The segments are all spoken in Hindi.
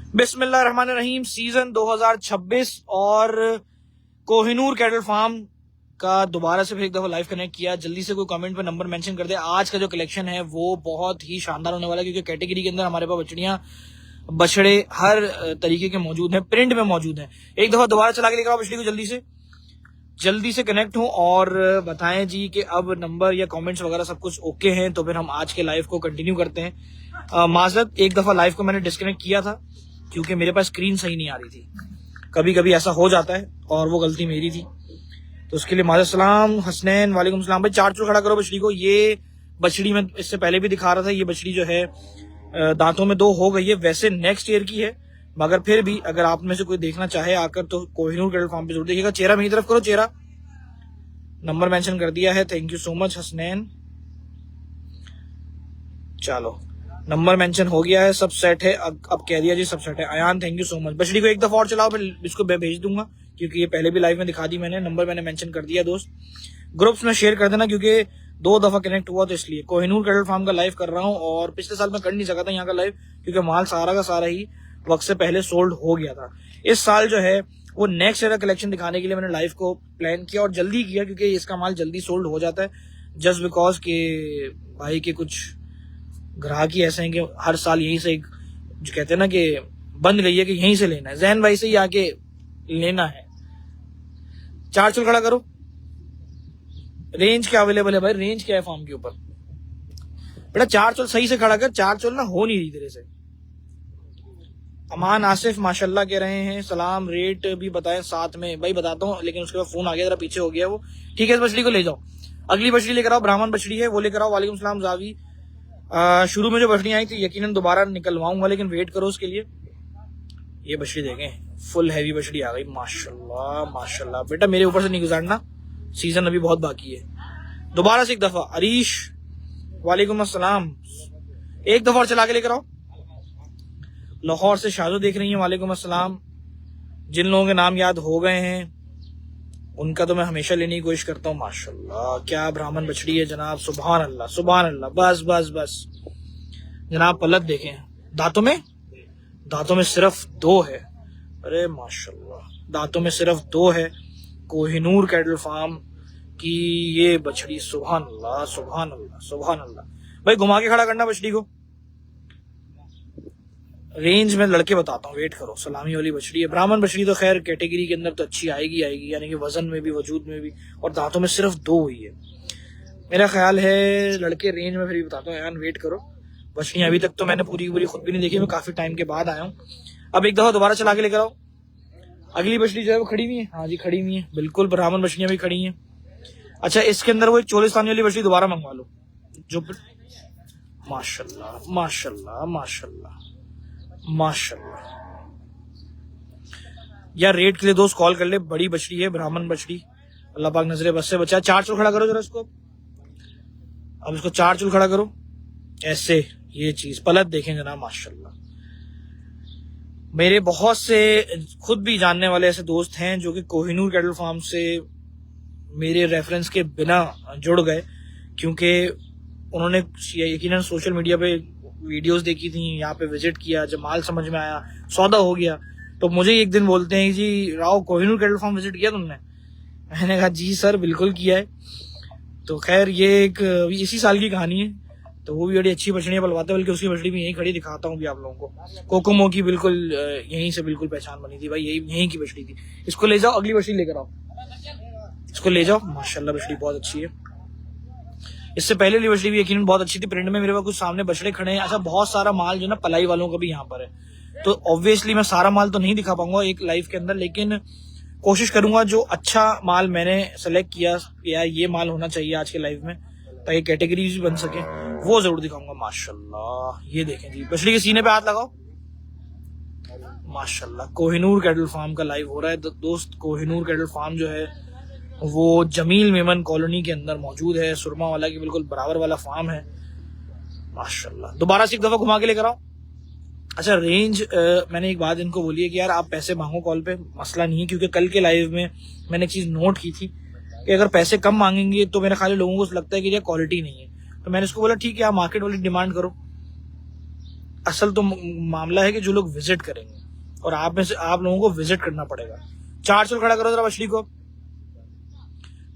बिस्मिल्लाहिर्रहमानिर्रहीम सीजन 2026 और कोहिनूर कैटल फार्म का दोबारा से फिर एक दफा लाइव कनेक्ट किया। जल्दी से कोई कमेंट पे नंबर मेंशन कर दे। आज का जो कलेक्शन है वो बहुत ही शानदार होने वाला है, क्योंकि कैटेगरी के अंदर हमारे पास बछड़ियां बछड़े हर तरीके के मौजूद हैं, प्रिंट में मौजूद हैं। एक दफा दोबारा चला के लेकर आओ बछड़ी को, जल्दी से कनेक्ट हो और बताएं जी कि अब नंबर या कमेंट्स वगैरह सब कुछ ओके हैं, तो फिर हम आज के लाइव को कंटिन्यू करते हैं। माजरत, एक दफा लाइव को मैंने डिस्कनेक्ट किया था क्योंकि मेरे पास स्क्रीन सही नहीं आ रही थी। कभी कभी ऐसा हो जाता है और वो गलती मेरी थी, तो उसके लिए माजरत सलाम। हसनैन वालेकुम सलाम। भाई चार चूल खड़ा करो बछड़ी को। ये बछड़ी मैं इससे पहले भी दिखा रहा था। ये बछड़ी जो है दांतों में 2 हो गई है, वैसे नेक्स्ट ईयर की है, मगर फिर भी अगर आप में से कोई देखना चाहे आकर तो कोहिनूर कैटल फार्म पे जरूर देखिएगा। चेहरा मेरी तरफ करो, चेहरा नंबर मेंशन कर दिया है। Thank you so much Hasnain. चलो नंबर मेंशन हो गया है, सब सेट है। अब कह दिया जी सब सेट है। Ayan thank you so much. बछड़ी को एक दफा और चलाओ, फिर इसको भेज दूंगा क्योंकि ये पहले भी लाइव में दिखा दी मैंने। नंबर मैंने मेंशन कर दिया दोस्त, ग्रुप्स में शेयर कर देना क्योंकि 2 दफा कनेक्ट हुआ, तो इसलिए कोहिनूर कैटल फार्म का लाइव कर रहा हूँ। और पिछले साल मैं कर नहीं सका था यहाँ का लाइव क्योंकि माल सारा का सारा ही वक्त से पहले सोल्ड हो गया था। इस साल जो है वो नेक्स्ट ईयर का कलेक्शन दिखाने के लिए मैंने लाइव को प्लान किया और जल्दी किया क्योंकि इसका माल जल्दी सोल्ड हो जाता है, जस्ट बिकॉज के भाई के कुछ ग्राहक ही ऐसे हैं कि हर साल यहीं से जो कहते हैं ना कि बंद गई है कि यहीं से लेना है, जहन भाई से ही आके लेना है। 4 चुल खड़ा करो। रेंज क्या अवेलेबल है भाई? रेंज क्या है फार्म के ऊपर? बेटा 4 चुल सही से खड़ा कर, 4 चुल ना हो नहीं रही तेरे से। अमान आसिफ माशाल्लाह कह रहे हैं सलाम। रेट भी बताएं साथ में। भाई बताता हूँ, लेकिन उसके बाद फोन आ गया, जरा पीछे हो गया वो। ठीक है, इस बछड़ी को ले जाओ। अगली बछड़ी लेकर आओ, ब्राह्मण बछड़ी है, वो लेकर आओ। वालेकुम सलाम जावी। शुरू में जो बछड़ियां आई थी यकीनन दोबारा निकलवाऊंगा, लेकिन वेट करो उसके लिए। ये बछड़ी देखें, फुल हैवी बछड़ी आ गई। माशाल्लाह माशाल्लाह। बेटा मेरे ऊपर से नहीं गुजारना, सीजन अभी बहुत बाकी है। दोबारा से एक दफा। अरीश वालेकुम अस्सलाम। एक दफा और चला के लेकर आओ। लाहौर से शादो देख रही है, वालेकुम अस्सलाम। जिन लोगों के नाम याद हो गए हैं उनका तो मैं हमेशा लेने की कोशिश करता हूँ। माशाल्लाह क्या ब्राह्मण बछड़ी है जनाब, सुभान अल्लाह सुभान अल्लाह। बस बस बस जनाब, पलक देखें, दांतों में सिर्फ 2 है। अरे माशाल्लाह, दांतों में सिर्फ 2 है। कोहिनूर कैटल फार्म की ये बछड़ी, सुभान अल्लाह सुभान अल्लाह सुभान अल्लाह। भाई घुमा के खड़ा करना बछड़ी को। रेंज में लड़के बताता हूँ, वेट करो। सलामी वाली बछड़ी है, ब्राह्मण बछड़ी तो खैर कैटेगरी के अंदर तो अच्छी आएगी, यानी कि वजन में भी वजूद में भी, और दांतों में सिर्फ 2 हुई है मेरा ख्याल है। लड़के रेंज में फिर भी बताता हूँ, यार वेट करो। बछड़ियां अभी तक तो मैंने पूरी खुद भी नहीं देखी, मैं काफी टाइम के बाद आया हूँ। अब एक दफा दोबारा चला के लेकर आओ। अगली बछड़ी जो है वो खड़ी हुई है। हाँ जी खड़ी हुई है, बिल्कुल ब्राह्मण बछड़ियां भी खड़ी हैं। अच्छा, इसके अंदर वो एक चोलिस्तानी वाली बछड़ी दोबारा मंगवा लो जो। माशाल्लाह माशाल्लाह माशाल्लाह माशाल्लाह। यार रेट के लिए दोस्त कॉल कर ले, बड़ी बछड़ी है, ब्राह्मण बछड़ी, अल्लाह पाक नजरे बस से बचा। 4 चुल खड़ा करो जरा इसको। अब इसको 4 चुल खड़ा करो ऐसे। ये चीज पलट देखें जनाब, माशाल्लाह। मेरे बहुत से खुद भी जानने वाले ऐसे दोस्त हैं जो कि कोहिनूर कैटल फार्म से मेरे रेफरेंस के बिना जुड़ गए, क्योंकि उन्होंने यकीनन सोशल मीडिया पे वीडियोस देखी थी, यहाँ पे विजिट किया, जब माल समझ में आया, सौदा हो गया, तो मुझे एक दिन बोलते हैं जी Rao Kohinoor cattle farm visit किया तुमने? मैंने कहा जी सर बिल्कुल किया है। तो खैर ये एक इसी साल की कहानी है, तो वो भी बड़ी अच्छी बछड़ियां पलवाते हैं, बल्कि उसकी बछड़ी भी यहीं खड़ी दिखाता हूँ भी आप लोगों को। कोकोमो की बिल्कुल यहीं से बिल्कुल पहचान बनी थी भाई, यहीं की बछड़ी थी। इसको ले जाओ, अगली बछड़ी लेकर आओ, इसको ले जाओ। माशाल्लाह बछड़ी बहुत अच्छी है। इससे पहले वाली बछड़ी भी यकीनन बहुत अच्छी थी। प्रिंट में मेरे पास कुछ सामने बछड़े खड़े हैं। अच्छा, बहुत सारा माल जो ना पलाई वालों का भी यहाँ पर है, तो ऑब्वियसली मैं सारा माल तो नहीं दिखा पाऊंगा एक लाइव के अंदर, लेकिन कोशिश करूंगा जो अच्छा माल मैंने सेलेक्ट किया यार ये माल होना चाहिए आज के लाइव में, ताकि कैटेगरीज भी बन सके, वो जरूर दिखाऊंगा। माशाल्लाह ये देखें जी, बछड़ी के सीने पे हाथ लगाओ। माशाल्लाह कोहिनूर कैटल फार्म का लाइव हो रहा है दोस्त। कोहिनूर कैटल फार्म जो है वो जमील मेमन कॉलोनी के अंदर मौजूद है, सुरमा वाला की बिल्कुल बराबर वाला फार्म है। माशाल्लाह। दोबारा से एक दफा घुमा के लेकर आओ। अच्छा रेंज, मैंने एक बात इनको बोली है कि यार आप पैसे मांगो कॉल पे, मसला नहीं है, क्योंकि कल के लाइव में मैंने एक चीज नोट की थी कि अगर पैसे कम मांगेंगे तो मेरे ख्याल लोगों को लगता है कि यार क्वालिटी नहीं है, तो मैंने उसको बोला ठीक है आप मार्केट वाली डिमांड करो। असल तो मामला है कि जो लोग विजिट करेंगे, और आप में से आप लोगों को विजिट करना पड़ेगा। 400 खड़ा करो जरा बछड़ी को।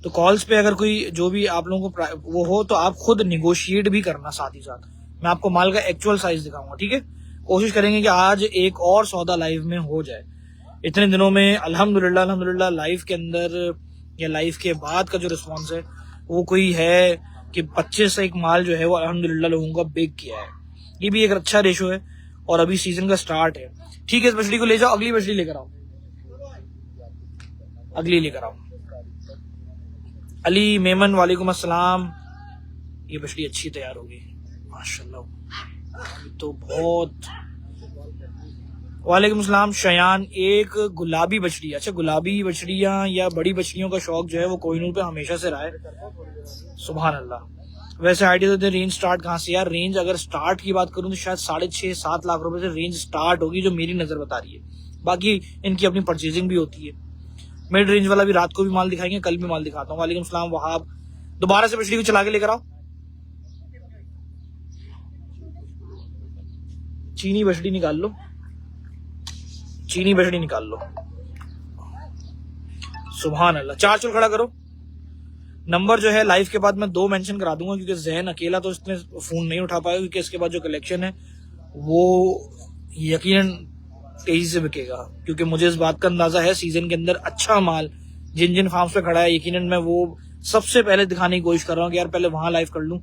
तो कॉल्स पे अगर कोई जो भी आप लोगों को वो हो तो आप खुद निगोशिएट भी करना साथ ही साथ। मैं आपको माल का एक्चुअल साइज दिखाऊंगा, ठीक है। कोशिश करेंगे कि आज एक और सौदा लाइव में हो जाए। इतने दिनों में अल्हम्दुलिल्लाह लाइव के अंदर या लाइव के बाद का जो रिस्पॉन्स है वो कोई है कि 25 से एक माल जो है वो अल्हम्दुलिल्लाह लोगों का बिक किया है। ये भी एक अच्छा रेशो है और अभी सीजन का स्टार्ट है। ठीक है, इस बछड़ी को ले जाओ, अगली बछड़ी लेकर आओ, अगली लेकर आओ। अली मेमन वालेकुम अस्सलाम। ये बछड़ी अच्छी तैयार होगी माशाल्लाह, तो बहुत। वालेकुम अस्सलाम शयान। एक गुलाबी बछड़ी, अच्छा गुलाबी बछड़ियां या बड़ी बछड़ियों का शौक जो है वो कोहिनूर पे हमेशा से रहा है। सुभान अल्लाह। वैसे आइडिया तो रेंज स्टार्ट कहाँ से यार? रेंज अगर स्टार्ट की बात करूं तो शायद 6.5-7 लाख रुपए से रेंज स्टार्ट होगी, जो मेरी नजर बता रही है। बाकी इनकी अपनी परचेजिंग भी होती है। मिड रेंज वाला भी रात को भी माल दिखाएंगे, कल भी माल दिखाता हूँ। वालेकुम सलाम वहाब। दोबारा से बछड़ी को चला के लेकर आओ। चीनी बछड़ी निकाल लो, चीनी बछड़ी निकाल लो। सुभान अल्लाह। 4 चुल खड़ा करो। नंबर जो है लाइव के बाद मैं 2 मेंशन करा दूंगा, क्योंकि जहन अकेला तो इसने फोन नहीं उठा पाएगा, क्योंकि इसके बाद जो कलेक्शन है वो यकीनन तेजी से बिकेगा। क्योंकि मुझे इस बात का अंदाजा है सीजन के अंदर अच्छा माल जिन जिन फार्म्स पे खड़ा है, यकीनन मैं वो सबसे पहले दिखाने की कोशिश कर रहा हूँ कि यार पहले वहां लाइव कर लूं,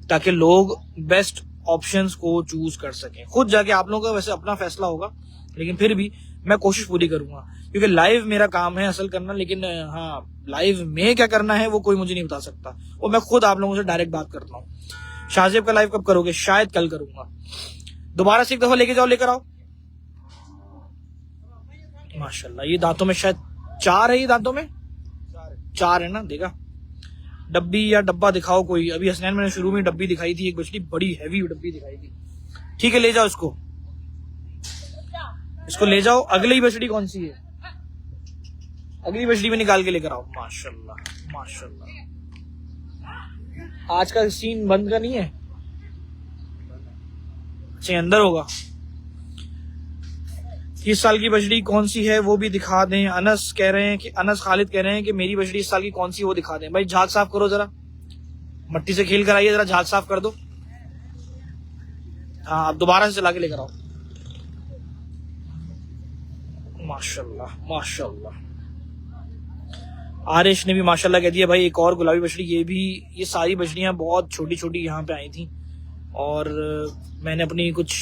ताकि लोग बेस्ट ऑप्शंस को चूज कर सकें। खुद जाके आप लोगों का वैसे अपना फैसला होगा, लेकिन फिर भी मैं कोशिश पूरी करूंगा, क्योंकि लाइव मेरा काम है असल करना। लेकिन हाँ, लाइव में क्या करना है वो कोई मुझे नहीं बता सकता, वो मैं खुद आप लोगों से डायरेक्ट बात करता हूँ। शाहजेब का लाइव कब करोगे? शायद कल करूंगा। दोबारा से एक दफा लेके जाओ, लेकर आओ। माशाल्लाह। ये दांतों में शायद 4 है, ये दांतों में 4 है ना? देखा डब्बी या डब्बा दिखाओ कोई। अभी हसनैन मैंने शुरू में डब्बी दिखाई थी, एक बछड़ी बड़ी हैवी डब्बी दिखाई थी। ठीक है, ले जाओ इसको, इसको ले जाओ। अगली बछड़ी कौन सी है? अगली बछड़ी में निकाल के लेकर आओ। माशाल्लाह माशाल्लाह। आज का सीन बंद का नहीं है, अच्छा अंदर होगा। 30 साल की बछड़ी कौन सी है वो भी दिखा दें। अनस कह रहे हैं कि अनस खालिद कह रहे हैं कि मेरी बछड़ी इस साल की कौन सी वो दिखा दें। भाई झाग साफ करो जरा, मट्टी से खेल कर आइए, जरा झाग साफ कर दो। हाँ, अब दोबारा से चला के लेकर आओ। माशाल्लाह माशाल्लाह। आरिश ने भी माशाल्लाह कह दिया। भाई एक और गुलाबी बछड़ी, ये सारी बछड़ियां बहुत छोटी छोटी यहाँ पे आई थी, और मैंने अपनी कुछ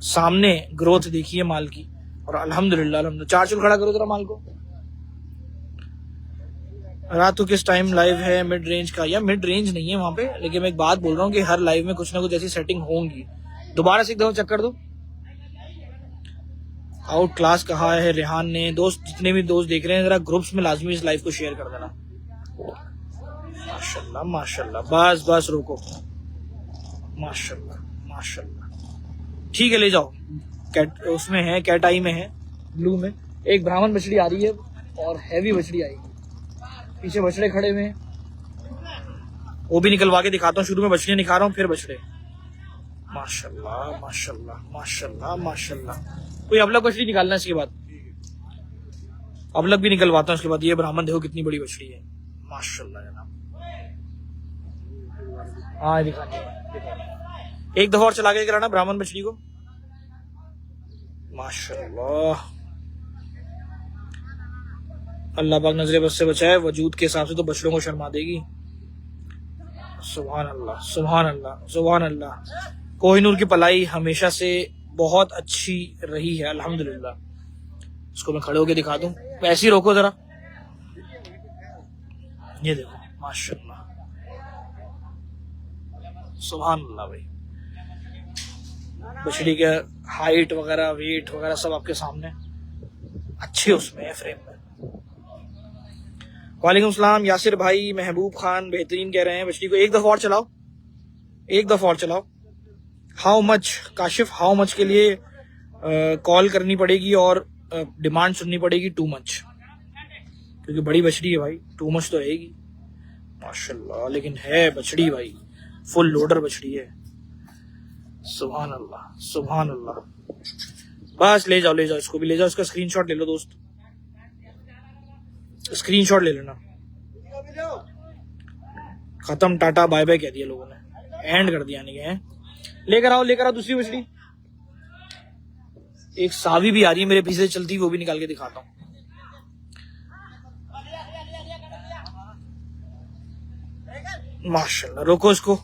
सामने ग्रोथ देखी है माल की, और अल्हम्दुलिल्लाह। 4 चुल खड़ा करो जरा माल को। रात को किस टाइम लाइव है? मिड रेंज का, या मिड रेंज नहीं है वहां पे, लेकिन मैं एक बात बोल रहा हूँ कि हर लाइव में कुछ ना कुछ ऐसी सेटिंग होंगी। दोबारा से एक दफा चेक कर दो। आउट क्लास कहा है रेहान ने। दोस्त जितने भी दोस्त देख रहे हैं जरा ग्रुप्स में लाजमी इस लाइव को शेयर कर देना। माशाल्लाह माशाल्लाह। बस बस रोको। माशाल्लाह माशाल्लाह। ठीक है, ले जाओ। कैट उसमें है, कैट आई में है, ब्लू में। एक ब्राह्मण बछड़ी आ रही है और हैवी बछड़ी आएगी। पीछे बछड़े खड़े हुए हैं, वो भी निकलवा के दिखाता हूँ। शुरू में बछड़ियां निकाल रहा हूँ, फिर बछड़े। माशाल्लाह माशाल्लाह माशाल्लाह माशाल्लाह। कोई अबलग बछड़ी निकालना है इसके बाद, अबलग भी निकलवाता हूँ इसके बाद। ये ब्राह्मण देखो कितनी बड़ी बछड़ी है माशाल्लाह जनाब। हाँ दिखाने, एक दफा और चला के कराना ब्राह्मण बछड़ी को। माशाल्लाह। अल्लाह पाक नजरे बस से बचाए। वजूद के हिसाब से तो बछड़ों को शर्मा देगी। सुभान अल्लाह सुभान अल्लाह सुभान अल्लाह। कोहिनूर की पलाई हमेशा से बहुत अच्छी रही है अल्हम्दुलिल्लाह। इसको मैं खड़े होके दिखा दूं, ऐसे ही रोको जरा। ये देखो माशाल्लाह सुभान अल्लाह। भाई बछड़ी के हाइट वगैरह, वेट वगैरह सब आपके सामने अच्छे उसमें है, फ्रेम में। वालेकुम सलाम यासिर भाई। महबूब खान बेहतरीन कह रहे हैं बछड़ी को एक दफा और चलाओ, एक दफा और चलाओ। How much Kashif? How much के लिए कॉल करनी पड़ेगी और डिमांड सुननी पड़ेगी। टू मच, क्योंकि बड़ी बछड़ी है भाई, टू मच तो रहेगी माशाल्लाह। लेकिन है बछड़ी भाई, फुल लोडर बछड़ी है। सुभान अल्लाह, सुभान अल्लाह। बस ले जाओ, इसको भी ले जाओ, इसका स्क्रीनशॉट ले लो दोस्त, स्क्रीनशॉट ले लेना। खत्म, टाटा बाय बाय कह दिया लोगों ने, एंड कर दिया। नहीं है, लेकर आओ दूसरी मछली। एक सावी भी आ रही है मेरे पीछे चलती, वो भी निकाल के दिखाता हूँ। माशाल्लाह, रोको इसको,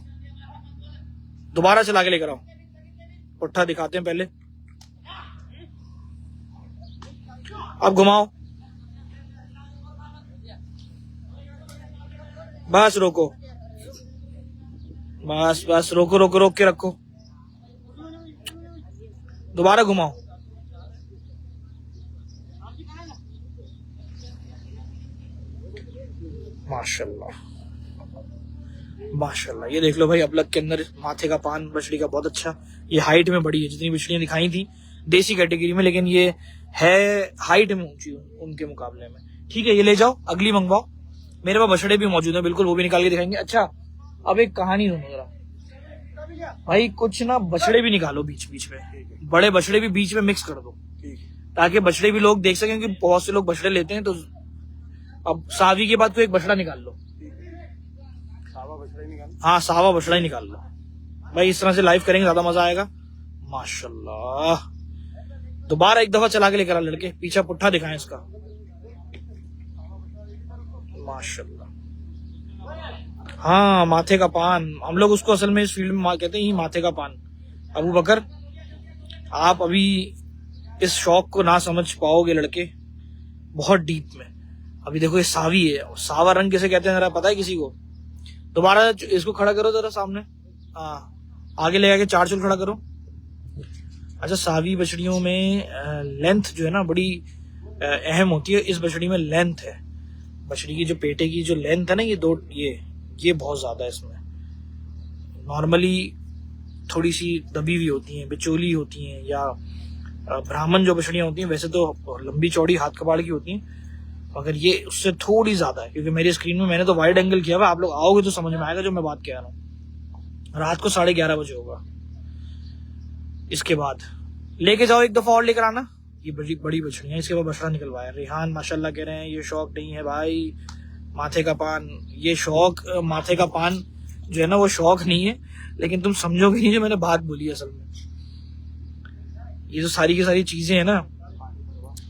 दोबारा चला के लेकर आओ। पुट्ठा दिखाते हैं पहले, अब घुमाओ। बस रोको, बस रोको, रोक के रखो, दोबारा घुमाओ। माशाल्लाह, माशाल्लाह। ये देख लो भाई, अबलग के अंदर माथे का पान बछड़ी का बहुत अच्छा। ये हाइट में बड़ी है, जितनी बछड़ियां दिखाई थी देसी कैटेगरी में, लेकिन ये है हाइट में ऊंची उनके मुकाबले में। ठीक है, ये ले जाओ, अगली मंगवाओ। मेरे पास बछड़े भी मौजूद है बिल्कुल, वो भी निकाल के दिखाएंगे। अच्छा, अब एक कहानी सुनो जरा भाई, कुछ ना बछड़े भी निकालो बीच बीच में, बड़े बछड़े भी बीच में मिक्स कर दो, ताकि बछड़े भी लोग देख सकें, क्योंकि बहुत से लोग बछड़े लेते हैं। तो अब सावी के बाद तो एक बछड़ा निकाल लो। हाँ, सावा बछड़ा ही निकाल लो भाई, इस तरह से लाइव करेंगे, ज्यादा मजा आएगा। माशाल्लाह, दोबारा एक दफा चला के लेकर आ लड़के, पीछा पुट्ठा दिखाएं इसका। माशाल्लाह, हाँ, माथे का पान, हम लोग उसको असल में इस फील्ड में कहते हैं ही माथे का पान। अबू बकर, आप अभी इस शौक को ना समझ पाओगे लड़के, बहुत डीप में। अभी देखो, ये सावी है, सावा रंग किसे कहते हैं जरा पता है किसी को? दोबारा इसको खड़ा करो जरा सामने, हाँ, आगे ले आके 4 चूल खड़ा करो। अच्छा, सावी बछड़ियों में लेंथ जो है ना बड़ी अहम होती है। इस बछड़ी में लेंथ है, बछड़ी की जो पेटे की जो लेंथ है ना, ये बहुत ज्यादा है इसमें। नॉर्मली थोड़ी सी दबी हुई होती हैं, बिचौली होती हैं, या ब्राह्मण जो बछड़ियां होती हैं वैसे तो लंबी चौड़ी हाथ कबाड़ की होती हैं, मगर ये उससे थोड़ी ज्यादा है। क्योंकि मेरी स्क्रीन में मैंने तो वाइड एंगल किया हुआ, आप लोग आओगे तो समझ में आएगा जो मैं बात कह रहा हूँ। रात को 11:30 बजे होगा। इसके बाद लेके जाओ, एक दफा और लेकर आना। ये बड़ी बछड़ियां, इसके बाद बछड़ा निकलवाया। रेहान माशाल्लाह कह रहे हैं ये शौक नहीं है भाई माथे का पान। ये शौक, माथे का पान जो है ना, वो शौक नहीं है, लेकिन तुम समझोगे नहीं जो मैंने बात बोली असल में। ये जो सारी की सारी चीजें है ना,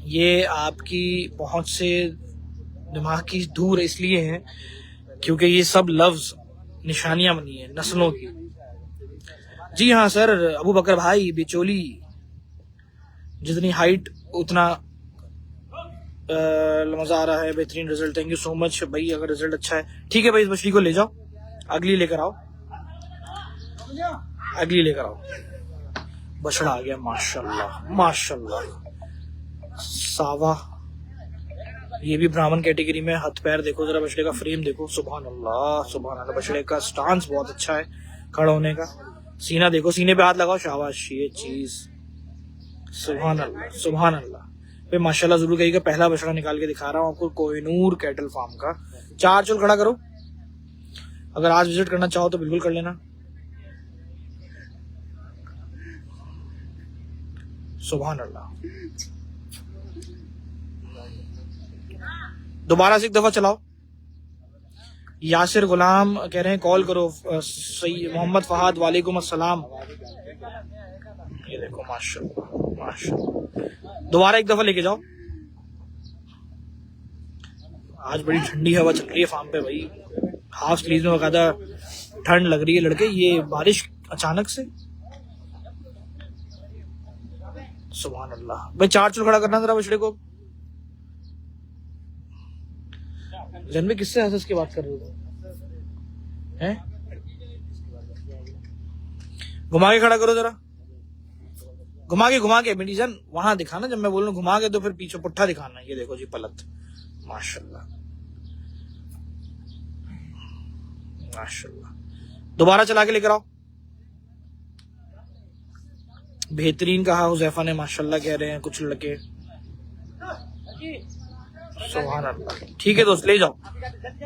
ये आपकी पहुंच से दिमाग की दूर इसलिए है क्योंकि ये सब लफ्ज निशानियां बनी है नस्लों की। जी हाँ सर, अबू बकर भाई, बिचौली जितनी हाइट उतना मजा आ रहा है, बेहतरीन result. Thank you so much भाई, अगर रिजल्ट अच्छा है ठीक है भाई, इस मछली को ले जाओ, अगली लेकर आओ, अगली लेकर आओ। बछड़ा आ गया, माशाल्लाह माशाल्लाह। सावा, ये भी ब्राह्मण कैटेगरी में। हाथ पैर देखो जरा, बछड़े का फ्रेम देखो, सुभान अल्लाह सुभान अल्लाह। बछड़े का स्टांस बहुत अच्छा है खड़ा होने का। सीना देखो, सीने पे हाथ लगाओ, शाबाश, ये चीज, सुभान अल्लाह सुभान अल्लाह। भाई माशाल्लाह जरूर कहिएगा, पहला बछड़ा निकाल के दिखा रहा हूँ आपको कोहिनूर कैटल फार्म का। 4 चूल खड़ा करो, अगर आज विजिट करना चाहो तो बिल्कुल कर लेना। सुभान अल्लाह। दोबारा से एक दफा चलाओ। यासिर गुलाम कह रहे हैं कॉल करो। सही, मोहम्मद फहाद, वालेकुम अस्सलाम। ये देखो, माशाल्लाह माशाल्लाह। दोबारा एक दफा लेके जाओ। आज बड़ी ठंडी हवा चल रही है फार्म पे भाई, हाफ स्लीव में बकायदा ठंड लग रही है लड़के, ये बारिश अचानक से। सुभान अल्लाह। भाई 4 चूल खड़ा करना जरा बछड़े को। जन्मे किससे हंस की बात कर रहे हो हैं? घुमा के खड़ा करो जरा, घुमा के बेटी जान वहां दिखाना, जब मैं बोल रहा हूँ घुमा के तो फिर पीछे पुट्ठा दिखाना। ये देखो जी पलत, माशाल्लाह माशाल्लाह। दोबारा चला के लेकर आओ। बेहतरीन कहा हुजैफा ने, माशाल्लाह कह रहे हैं कुछ लड़के। सुभान अल्लाह। ठीक है दोस्त, ले जाओ,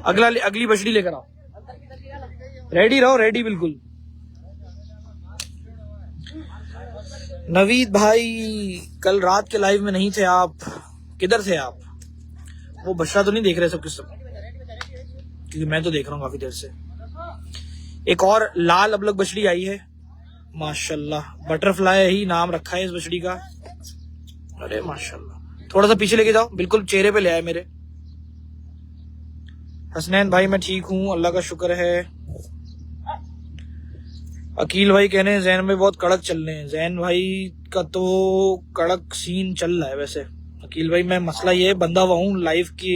अगली बछड़ी लेकर आओ। रेडी रहो, रेडी बिल्कुल। नवीद भाई, कल रात के लाइव में नहीं थे आप, किधर थे आप? वो बछड़ा तो नहीं देख रहे सब के सब? क्योंकि मैं तो देख रहा हूँ काफी देर से। एक और लाल अबलग बछड़ी आई है, माशाल्लाह, बटरफ्लाई ही नाम रखा है इस बछड़ी का। अरे माशाल्लाह, थोड़ा सा पीछे लेके जाओ, बिल्कुल चेहरे पे ले आए मेरे। हसनैन भाई मैं ठीक हूँ, अल्लाह का शुक्र है। अकील भाई कह रहे हैं जैन भाई बहुत कड़क चल रहे हैं। जैन भाई का तो कड़क सीन चल रहा है वैसे। अकील भाई मैं मसला ये बंधा हुआ हूँ लाइफ की,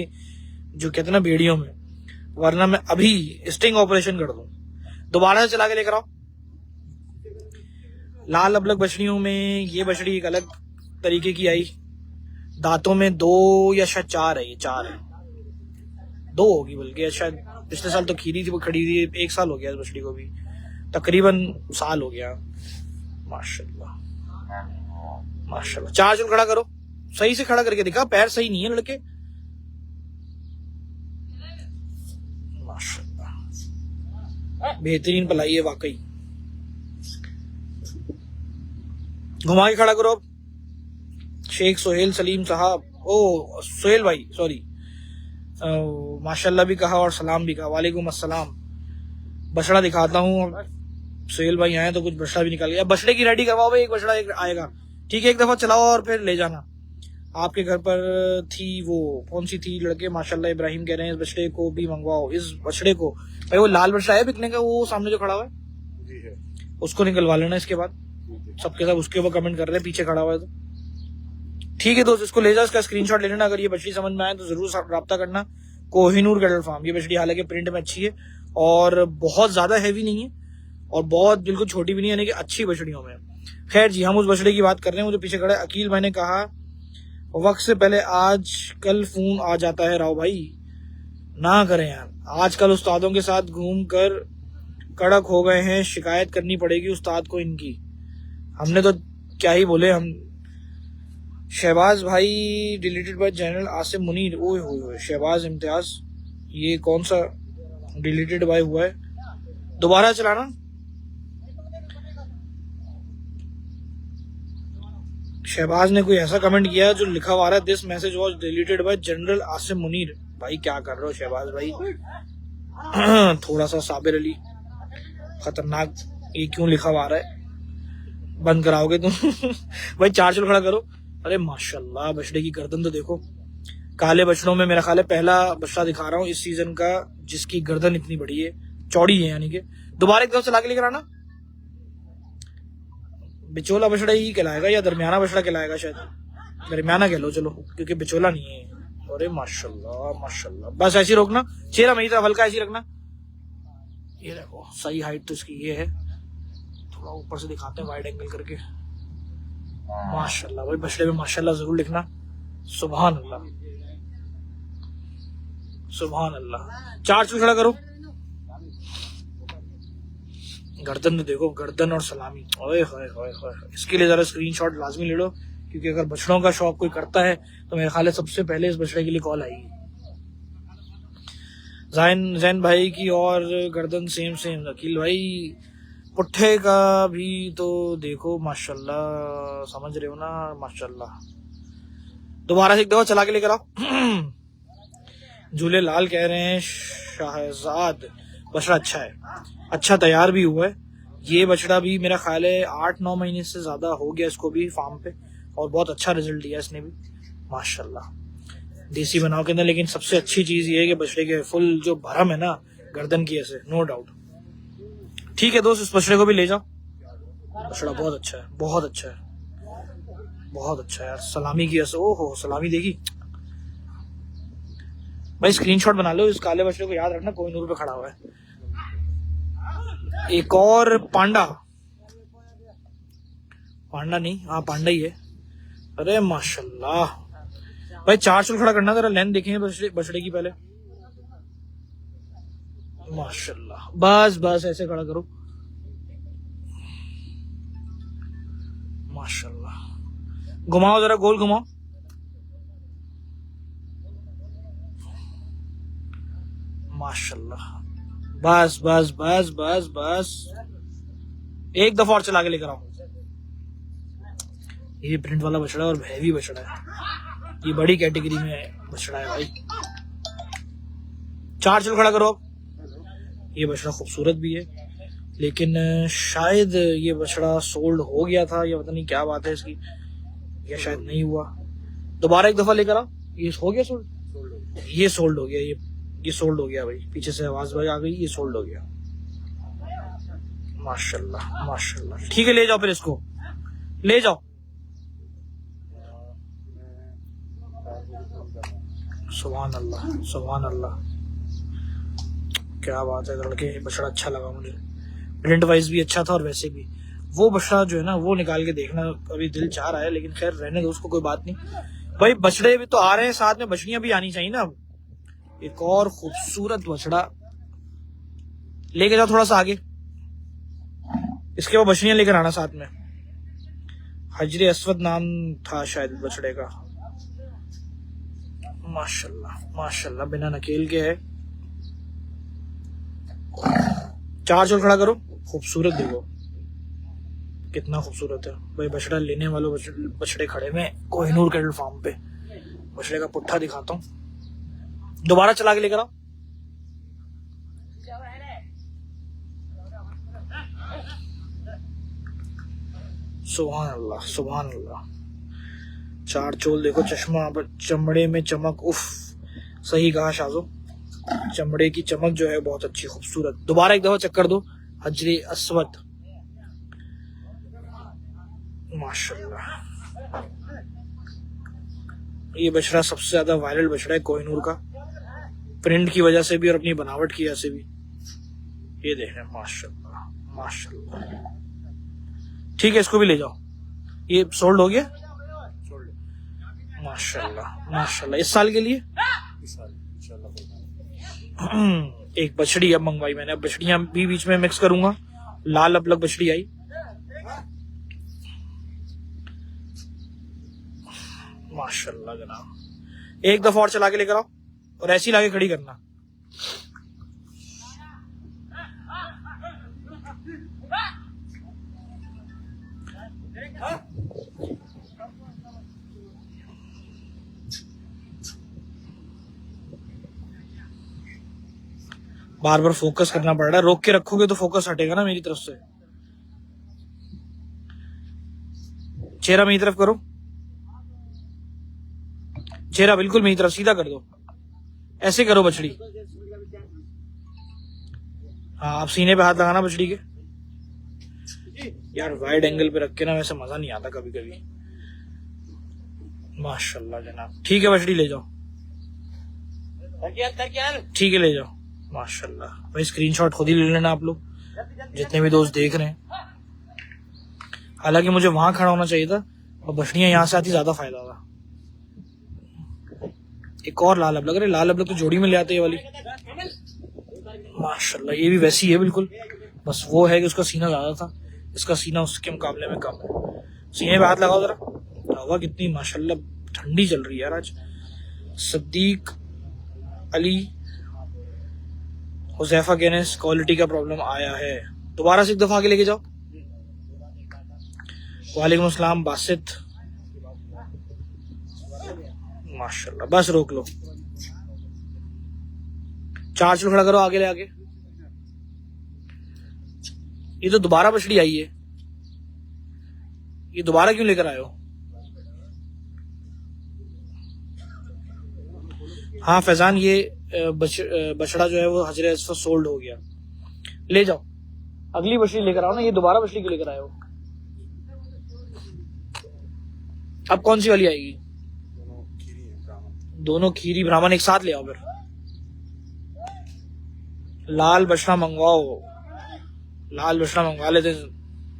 जो कहते हैं ना बेड़ियों में, वरना मैं अभी स्टिंग ऑपरेशन कर दूं। दोबारा से चला के लेकर आओ। लाल अबलग बछड़ियों में ये बछड़ी एक अलग तरीके की आई, दांतों में 2 या शायद 4 है, ये 4 है, 2 होगी बल्कि, शायद पिछले साल तो खीरी थी, वो खड़ी थी, 1 साल हो गया इस बछड़ी को भी, तकरीबन साल हो गया। माशाल्लाह माशाल्लाह। 4 चुल खड़ा करो, सही से खड़ा करके दिखा, पैर सही नहीं है लड़के। माशाल्लाह बेहतरीन पलाई है वाकई। घुमा के खड़ा करो अब। शेख सोहेल सलीम साहब, ओ सोहेल भाई सॉरी, माशाल्लाह भी कहा और सलाम भी कहा। वालेकुम अस्सलाम। बछड़ा दिखाता हूँ, सोहेल भाई आए तो कुछ बछड़ा भी निकाल गया। बछड़े की रेडी करवाओ भाई, एक बछड़ा एक आएगा, ठीक है, एक दफा चलाओ और फिर ले जाना। आपके घर पर थी वो कौन सी थी लड़के, माशाल्लाह इब्राहिम कह रहे हैं इस बछड़े को भी मंगवाओ। इस बछड़े को भाई, वो लाल बछड़ा है बिकने का, वो सामने जो खड़ा हुआ है जी है, उसको निकलवा लेना इसके बाद। सबके सब उसके ऊपर कमेंट कर रहे हैं, पीछे खड़ा हुआ है तो ठीक है दोस्त, इसको ले जाओ, इसका स्क्रीनशॉट ले लेना। अगर ये बछड़ी समझ में आए तो जरूर राब्ता करना। कोहिनूर कैटल फार्म, ये बछड़ी हालांकि प्रिंट में अच्छी है और बहुत ज्यादा हैवी नहीं है और बहुत बिल्कुल छोटी भी नहीं है, यानी कि अच्छी बछड़ियों में। खैर जी, हम उस बछड़े की बात कर रहे हैं, मुझे पीछे खड़ा है अकील भाई ने कहा वक्त से पहले आज कल फोन आ जाता है। राव भाई ना करें यार, आजकल उस्तादों के साथ घूम कर कड़क हो गए हैं, शिकायत करनी पड़ेगी उस्ताद को इनकी। हमने तो क्या ही बोले हम। शहबाज भाई deleted bye general Asim Munir, ओए होए शहबाज इम्तियाज, ये कौन सा डिलीटेड बाय हुआ है? दोबारा चलाना। शहबाज ने कोई ऐसा कमेंट किया जो लिखा हुआ रहा है this message was deleted bye general Asim Munir. भाई क्या कर रहे हो शहबाज भाई? थोड़ा सा साबिर अली खतरनाक, ये क्यों लिखा हुआ रहा है? बंद कराओगे तुम? भाई 4 चुल खड़ा करो। अरे माशाल्लाह, बछड़े की गर्दन तो देखो। काले बछड़ों में मेरा ख्याल है पहला बछड़ा दिखा रहा हूँ इस सीजन का जिसकी गर्दन इतनी बड़ी है, चौड़ी है, यानी कि। दोबारा एक दफा चला के लेकर आना। बिचोला बछड़ा ही कहलाएगा या दरमियाना बछड़ा कहलाएगा? शायद दरमियाना कह लो चलो, क्योंकि बिचोला नहीं है। अरे माशाल्लाह माशाल्लाह, बस ऐसी रोकना, चेहरा मेरी तरफ हल्का ऐसी रखना। ये देखो सही हाइट तो इसकी ये है, थोड़ा ऊपर से दिखाते हैं वाइड एंगल करके। माशाल्लाह भाई, बछड़े में माशाल्लाह जरूर लिखना। सुभान अल्लाह सुभान अल्लाह। 4 चुल खड़ा करो। गर्दन तो देखो, गर्दन और सलामी, ओए होए होए होए। इसके लिए जरा स्क्रीनशॉट लाजमी ले लो, क्योंकि अगर बछड़ों का शौक कोई करता है तो मेरे ख्याल है सबसे पहले इस बछड़े के लिए कॉल आएगी। जैन भाई की और गर्दन सेम सेम। अकील भाई पुट्ठे का भी तो देखो माशाल्लाह, समझ रहे हो ना? माशाल्लाह। दोबारा से एक दफा चला के लेकर आओ। झूले लाल कह रहे हैं शाहजाद बछड़ा अच्छा है, अच्छा तैयार भी हुआ है। ये बछड़ा भी मेरा ख्याल है 8-9 महीने से ज्यादा हो गया इसको भी फार्म पे, और बहुत अच्छा रिजल्ट दिया इसने भी माशाल्लाह। देसी बनाव के अंदर, लेकिन सबसे अच्छी चीज ये है कि बछड़े के फुल जो भरम है ना गर्दन की, ऐसे नो डाउट। ठीक है दोस्त, इस बछड़े को भी ले जाओ। बछड़ा बहुत अच्छा है, बहुत अच्छा है, बहुत अच्छा है यार। सलामी की ऐसे, ओहो सलामी देखी भाई। स्क्रीनशॉट बना लो, इस काले बछड़े को याद रखना, कोहिनूर पे खड़ा हुआ है। एक और पांडा, पांडा नहीं, हाँ पांडा ही है। अरे माशाल्लाह भाई, 4 चुल खड़ा करना, जरा लेंथ देखेंगे बछड़े की पहले। माशाल्लाह, बस बस ऐसे खड़ा करो। माशाल्लाह, घुमाओ जरा, गोल घुमाओ। माशाल्लाह, बस बस बस बस बस, एक दफा और चला के लेकर आओ। ये प्रिंट वाला बछड़ा और हैवी बछड़ा है, ये बड़ी कैटेगरी में बछड़ा है भाई। 4 चल खड़ा करो अब। ये बछड़ा खूबसूरत भी है, लेकिन शायद ये बछड़ा सोल्ड हो गया था, या पता नहीं क्या बात है इसकी, या शायद नहीं हुआ। दोबारा एक दफा लेकर आओ। ये हो गया सोल्ड, ये सोल्ड हो गया, ये सोल्ड हो गया भाई। पीछे से आवाज भाई आ गई, ये सोल्ड हो गया। माशाल्लाह माशाल्लाह। ठीक है, ले जाओ फिर इसको, ले जाओ। सुभान अल्लाह सुभान अल्लाह, क्या बात है लड़के। बछड़ा अच्छा लगा मुझे, प्रिंट वाइज भी अच्छा था, और वैसे भी वो बछड़ा जो है ना वो निकाल के देखना अभी दिल चाह रहा है, लेकिन खैर रहने दो उसको, कोई बात नहीं भाई। बछड़े भी तो आ रहे हैं, साथ में बछड़ियां भी आनी चाहिए ना। अब एक और खूबसूरत बछड़ा लेके जाओ थोड़ा सा आगे, इसके बाद बछड़ियां लेकर आना साथ में। हजरे अस्वद नाम था शायद बछड़े का। माशाल्लाह माशाल्लाह, बिना नकेल के है। 4 चोल खड़ा करो। खूबसूरत देखो कितना खूबसूरत है भाई। बछड़ा लेने वालों बछड़े खड़े में कोहिनूर कैटल फार्म पे। बछड़े का पुट्ठा दिखाता हूँ, दोबारा चला के लेकर आओ। सुभान अल्लाह सुभान अल्लाह। 4 चोल देखो, चश्मा, चमड़े में चमक, उफ सही कहा शाजो, चमड़े की चमक जो है बहुत अच्छी खूबसूरत। दोबारा एक दफा चक्कर दो। हजरे अस्वद माशाल्लाह। ये बछड़ा सबसे ज्यादा वायरल बछड़ा है कोहिनूर का, प्रिंट की वजह से भी और अपनी बनावट की वजह से भी। ये देख रहे हैं माशाल्लाह माशाल्लाह। ठीक है, इसको भी ले जाओ। ये सोल्ड हो गया माशाल्लाह माशाल्लाह। इस साल के लिए एक बछड़ी अब मंगवाई मैंने। अब बछड़ियां भी बीच में मिक्स करूंगा। लाल अब बछड़ी आई माशाल्लाह जनाब। एक दफा और चला के लेकर आओ, और ऐसी लाके खड़ी करना। बार बार फोकस करना पड़ रहा है, रोक के रखोगे तो फोकस हटेगा ना मेरी तरफ से। चेहरा मेरी तरफ करो, चेहरा बिल्कुल मेरी तरफ सीधा कर दो। ऐसे करो बछड़ी। हाँ, आप सीने पे हाथ लगाना बछड़ी के। यार वाइड एंगल पे रख के ना वैसे मजा नहीं आता कभी कभी। माशाल्लाह जनाब। ठीक है, बछड़ी ले जाओ। ठीक है, ले जाओ माशाल्लाह भाई। स्क्रीनशॉट खुद ही ले लेना आप लोग, जितने भी दोस्त देख रहे हैं। हालांकि मुझे वहां खड़ा होना चाहिए था, और बछड़ियां यहाँ से आती ज्यादा फायदा था। एक और लाल अबलग, लाल अबलग तो जोड़ी में ले आते ये वाली माशाल्लाह। ये भी वैसी है बिल्कुल, बस वो है कि उसका सीना ज्यादा था, इसका सीना उसके मुकाबले में कम है। सीने पे हाथ लगाओ जरा। हवा कितनी माशाल्लाह ठंडी चल रही है यार आज। सद्दीक अली हुजैफा गेनेस, क्वालिटी का प्रॉब्लम आया है। दोबारा से एक दफा आगे लेके जाओ। वालेकुम अस्सलाम बासित माशाल्लाह। बस रोक लो। 4 चलो खड़ा करो, आगे ले आगे। ये तो दोबारा बछड़ी आई है, ये दोबारा क्यों लेकर आए हो? हाँ फैजान, ये बछड़ा जो है वो हजरे अस्वद सोल्ड हो गया। ले जाओ, अगली बछड़ी लेकर आओ ना। ये दोबारा बछड़ी क्यों लेकर आए हो? अब कौन सी वाली आएगी? दोनों खीरी ब्राह्मण एक साथ ले आओ। फिर लाल बछड़ा मंगवाओ, लाल बछड़ा मंगवा लेते।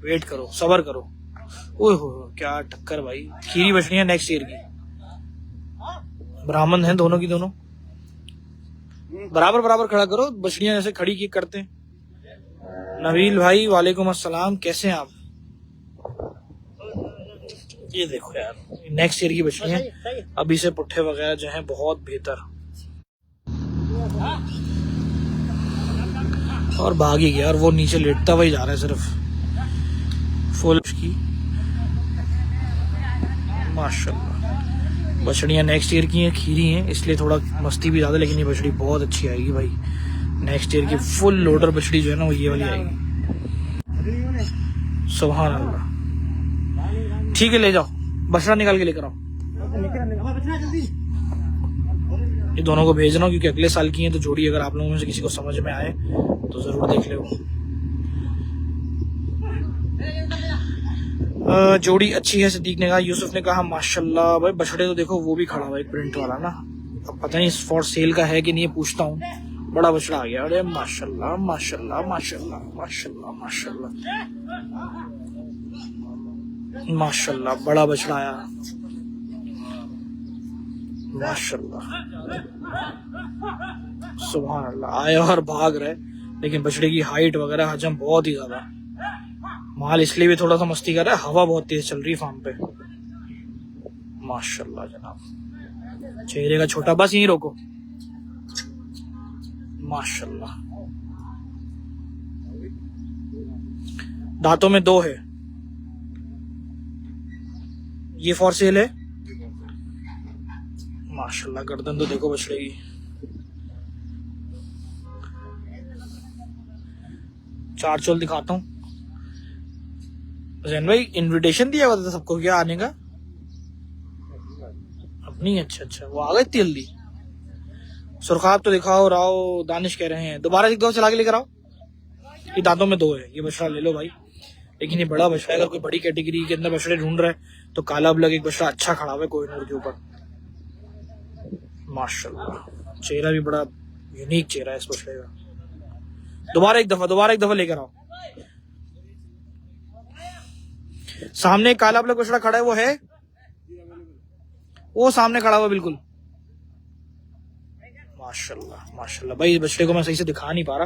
वेट करो, सबर करो। ओह हो क्या टक्कर भाई। खीरी बछड़ियां नेक्स्ट ईयर की, ब्राह्मण हैं दोनों की दोनों। बराबर बराबर खड़ा करो, बछड़ियां जैसे खड़ी की करते हैं। नवील भाई वालेकुम अस्सलाम, कैसे हैं आप? ये देखो यार, नेक्स्ट ईयर की बछड़ियां, अभी से पुट्ठे वगैरह जो हैं बहुत बेहतर। और भाग ही गया, और वो नीचे लेटता हुआ ही जा रहा है सिर्फ। फुल की माशाल्लाह। बछड़ियाँ नेक्स्ट ईयर की हैं, खीरी हैं, इसलिए थोड़ा मस्ती भी ज़्यादा, लेकिन ये बछड़ी बहुत अच्छी आएगी भाई। नेक्स्ट ईयर की फुल लोडर बछड़ी जो है ना वो ये वाली आएगी। सुभान अल्लाह। ठीक है, ले जाओ, बछड़ा निकाल के लेकर आओ। ये दोनों को भेजना क्योंकि अगले साल की हैं, तो जोड़ी अगर आप लोगों में से किसी को समझ में आए तो जरूर देख ले। जोड़ी अच्छी है, सिद्दीक ने कहा। यूसुफ ने कहा माशाल्लाह। भाई बछड़े तो देखो, वो भी खड़ा हुआ एक प्रिंट वाला ना, अब पता नहीं फॉर सेल का है कि नहीं, पूछता हूँ। बड़ा बछड़ा आ गया। अरे माशाल्लाह माशाल्लाह माशाल्लाह माशाल्लाह माशाल्लाह माशाल्लाह, बड़ा बछड़ा आया माशाल्लाह। सुभान अल्लाह। आया और भाग रहे, लेकिन बछड़े की हाइट वगैरह हजम बहुत ही ज्यादा। माल इसलिए भी थोड़ा सा मस्ती कर रहा है, हवा बहुत तेज चल रही फार्म पे। माशाल्लाह जनाब। चेहरे का छोटा, बस यहीं रोको। माशाल्लाह। दांतों में 2 है। ये फॉर सेल है माशाल्लाह। गर्दन तो देखो बछड़े की। चार चोल दिखाता हूँ। जैन भाई इनविटेशन दिया हुआ था सबको क्या आने का? अपनी? अच्छा अच्छा, वो आ गए इतनी जल्दी। सुरखाब तो दिखाओ, राव दानिश कह रहे हैं दोबारा एक दो चला के लेकर आओ। ये दांतों में 2 है, ये बछड़ा ले लो भाई। लेकिन ये बड़ा बछड़ा है, अगर कोई बड़ी कैटेगरी के अंदर बछड़े ढूंढ रहे हैं तो काला बलग एक बछड़ा अच्छा खड़ा हुआ है कोहिनूर के ऊपर। माशाल्लाह। चेहरा भी बड़ा यूनिक चेहरा है इस बछड़े का। दोबारा एक दफा लेकर आओ। सामने काला बलग बछड़ा खड़ा है, वो है, वो सामने खड़ा हुआ बिल्कुल। माशाल्लाह माशाल्लाह। भाई इस बछड़े को मैं सही से दिखा नहीं पा रहा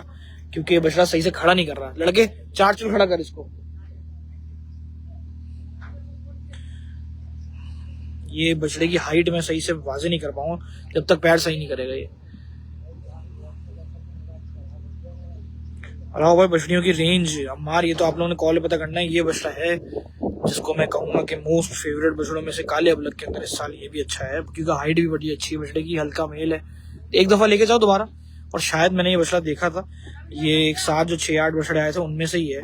क्योंकि ये बछड़ा सही से खड़ा नहीं कर रहा। लड़के 4 चुल खड़ा कर इसको। ये बछड़े की हाइट में सही से वाजे नहीं कर पाऊंगा जब तक पैर सही नहीं करेगा ये। राव भाई बछड़ियों की रेंज अम्मार, ये तो आप लोगों ने कॉल पता करना है। ये बछड़ा है जिसको मैं कहूंगा कि मोस्ट फेवरेट बछड़ों में से काले अबलग के अंदर इस साल ये भी अच्छा है क्योंकि हाइट भी बड़ी अच्छी है बछड़े की, हल्का मेल है। एक दफा लेके जाओ दोबारा। और शायद मैंने ये बछड़ा देखा था, ये एक साथ जो 6-8 बछड़े आए थे उनमें से ही है,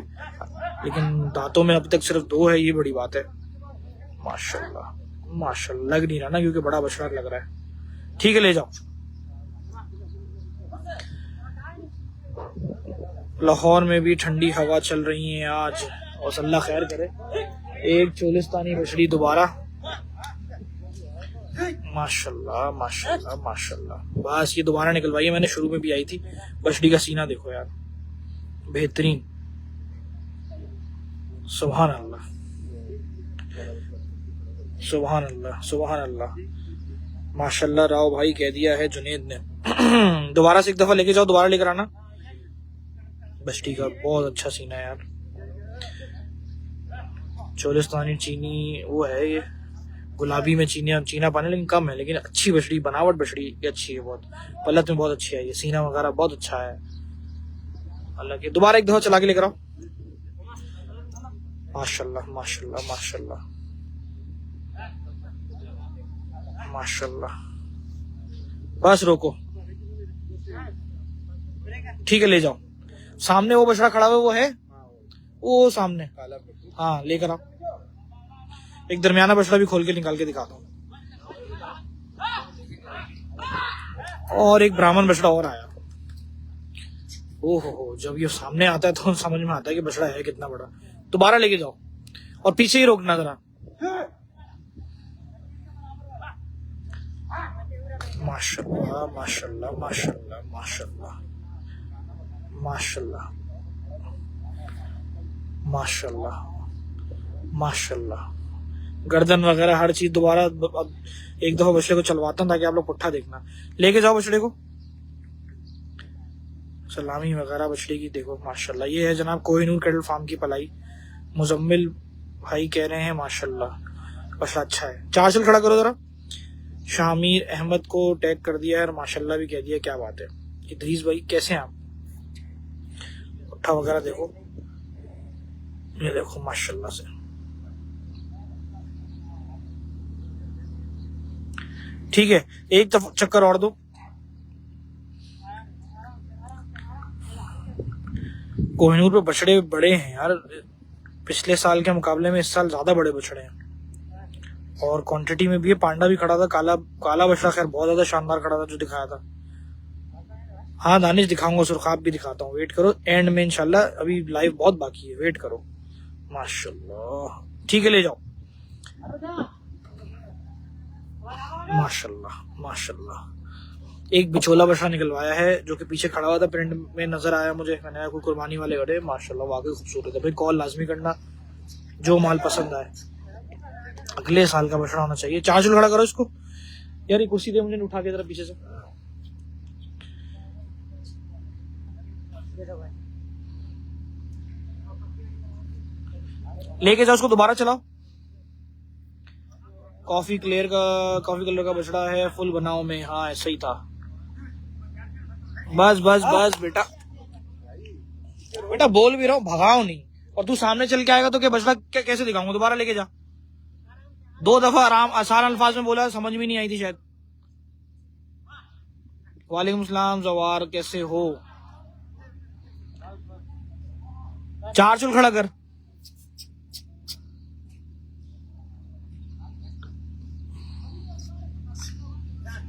लेकिन दांतों में अब तक सिर्फ 2 है, ये बड़ी बात है। माशाल्लाह माशाल्लाह। लग नहीं रहा ना क्योंकि बड़ा बछड़ा लग रहा है। ठीक है, ले जाओ। लाहौर में भी ठंडी हवा चल रही है आज, और अल्लाह खैर करे। एक चोलिस्तानी बछड़ी दोबारा। माशाल्लाह माशाल्लाह माशाल्लाह। बस ये दोबारा निकलवाई है मैंने, शुरू में भी आई थी। बछड़ी का सीना देखो यार, बेहतरीन। सुभान अल्लाह सुभान अल्लाह सुभान अल्लाह। माशाल्लाह राव भाई कह दिया है जुनेद ने। दोबारा से एक दफा लेके जाओ, दोबारा लेकर आना। बछड़ी का बहुत अच्छा सीना है यार। चोलिस्तानी चीनी वो है, ये गुलाबी में चीना पानी लेकिन कम है, लेकिन अच्छी बछड़ी, बनावट बछड़ी अच्छी है बहुत, पलत में बहुत अच्छी है, ये सीना वगैरह बहुत अच्छा है। अल्लाह के। दोबारा एक दफा चला के लेकर आओ। माशाल्लाह माशाल्लाह माशाल्लाह माशाल्लाह। बस रोको। ठीक है, ले जाओ। सामने वो बछड़ा खड़ा हुआ वो है, वो सामने। हाँ लेकर आओ। एक दरमियाना बछड़ा भी खोल के निकाल के दिखाता हूँ। और एक ब्राह्मण बछड़ा और आया। ओहो, जब ये सामने आता है तो समझ में आता है कि बछड़ा है कितना बड़ा। दोबारा लेके जाओ और पीछे ही रोकना जरा। माशाल्लाह माशाल्लाह माशाल्लाह माशाल्लाह माशाल्लाह माशाल्लाह माशाल्लाह। गर्दन वगैरह हर चीज। दोबारा अब एक दफा बछड़े को चलवाता हूं ताकि आप लोग पुट्ठा देखना। लेके जाओ बछड़े को। सलामी वगैरह बछड़े की देखो माशाल्लाह। ये है जनाब कोहिनूर कैटल फार्म की पलाई। मुजम्मिल भाई कह रहे हैं माशाल्लाह बछड़ा अच्छा है। 4 चल खड़ा करो जरा। शामीर अहमद को टैग कर दिया है और माशाल्लाह भी कह दिया। क्या बात है। इदरीस भाई कैसे हैं आप? पुट्ठा वगैरह देखो, ये देखो माशाल्लाह से। ठीक है, एक चक्कर और दो। कोहिनूर पे बछड़े बड़े हैं यार, पिछले साल के मुकाबले में इस साल ज्यादा बड़े बछड़े हैं, और क्वांटिटी में भी है। पांडा भी खड़ा था, काला काला बछड़ा खैर बहुत ज्यादा शानदार खड़ा था जो दिखाया था। हाँ दानिश दिखाऊंगा, सुरखाब भी दिखाता हूँ, वेट करो एंड में इंशाल्लाह, अभी लाइव बहुत बाकी है, वेट करो। माशाल्लाह, ठीक है ले जाओ। माशाल्लाह माशाल्लाह, एक बिचोला बछड़ा निकलवाया है जो कि पीछे खड़ा हुआ था, प्रिंट में नजर आया मुझे, मैंने कोई कुर्बानी वाले गड़े। माशाल्लाह वाकई खूबसूरत है भाई, कॉल लाजमी करना जो माल पसंद आए। अगले साल का बछड़ा होना चाहिए। चार्ज खड़ा करो इसको यार, ये कुर्सी दे मुझे उठा के जरा पीछे से। लेके जाओ उसको, दोबारा चलाओ। कॉफी कलर का बछड़ा है, फुल बनाओ में। हाँ ऐसा ही था। बस बस बस बेटा, बेटा बोल भी रहा हूँ, भगाओ नहीं। और तू सामने चल के आएगा तो क्या बछड़ा क्या कैसे दिखाऊंगा? दोबारा लेके जा। 2 दफा आसान अल्फाज में बोला, समझ में नहीं आई थी शायद। वालेकुम सलाम जवार, कैसे हो? चार चुल खड़ा कर।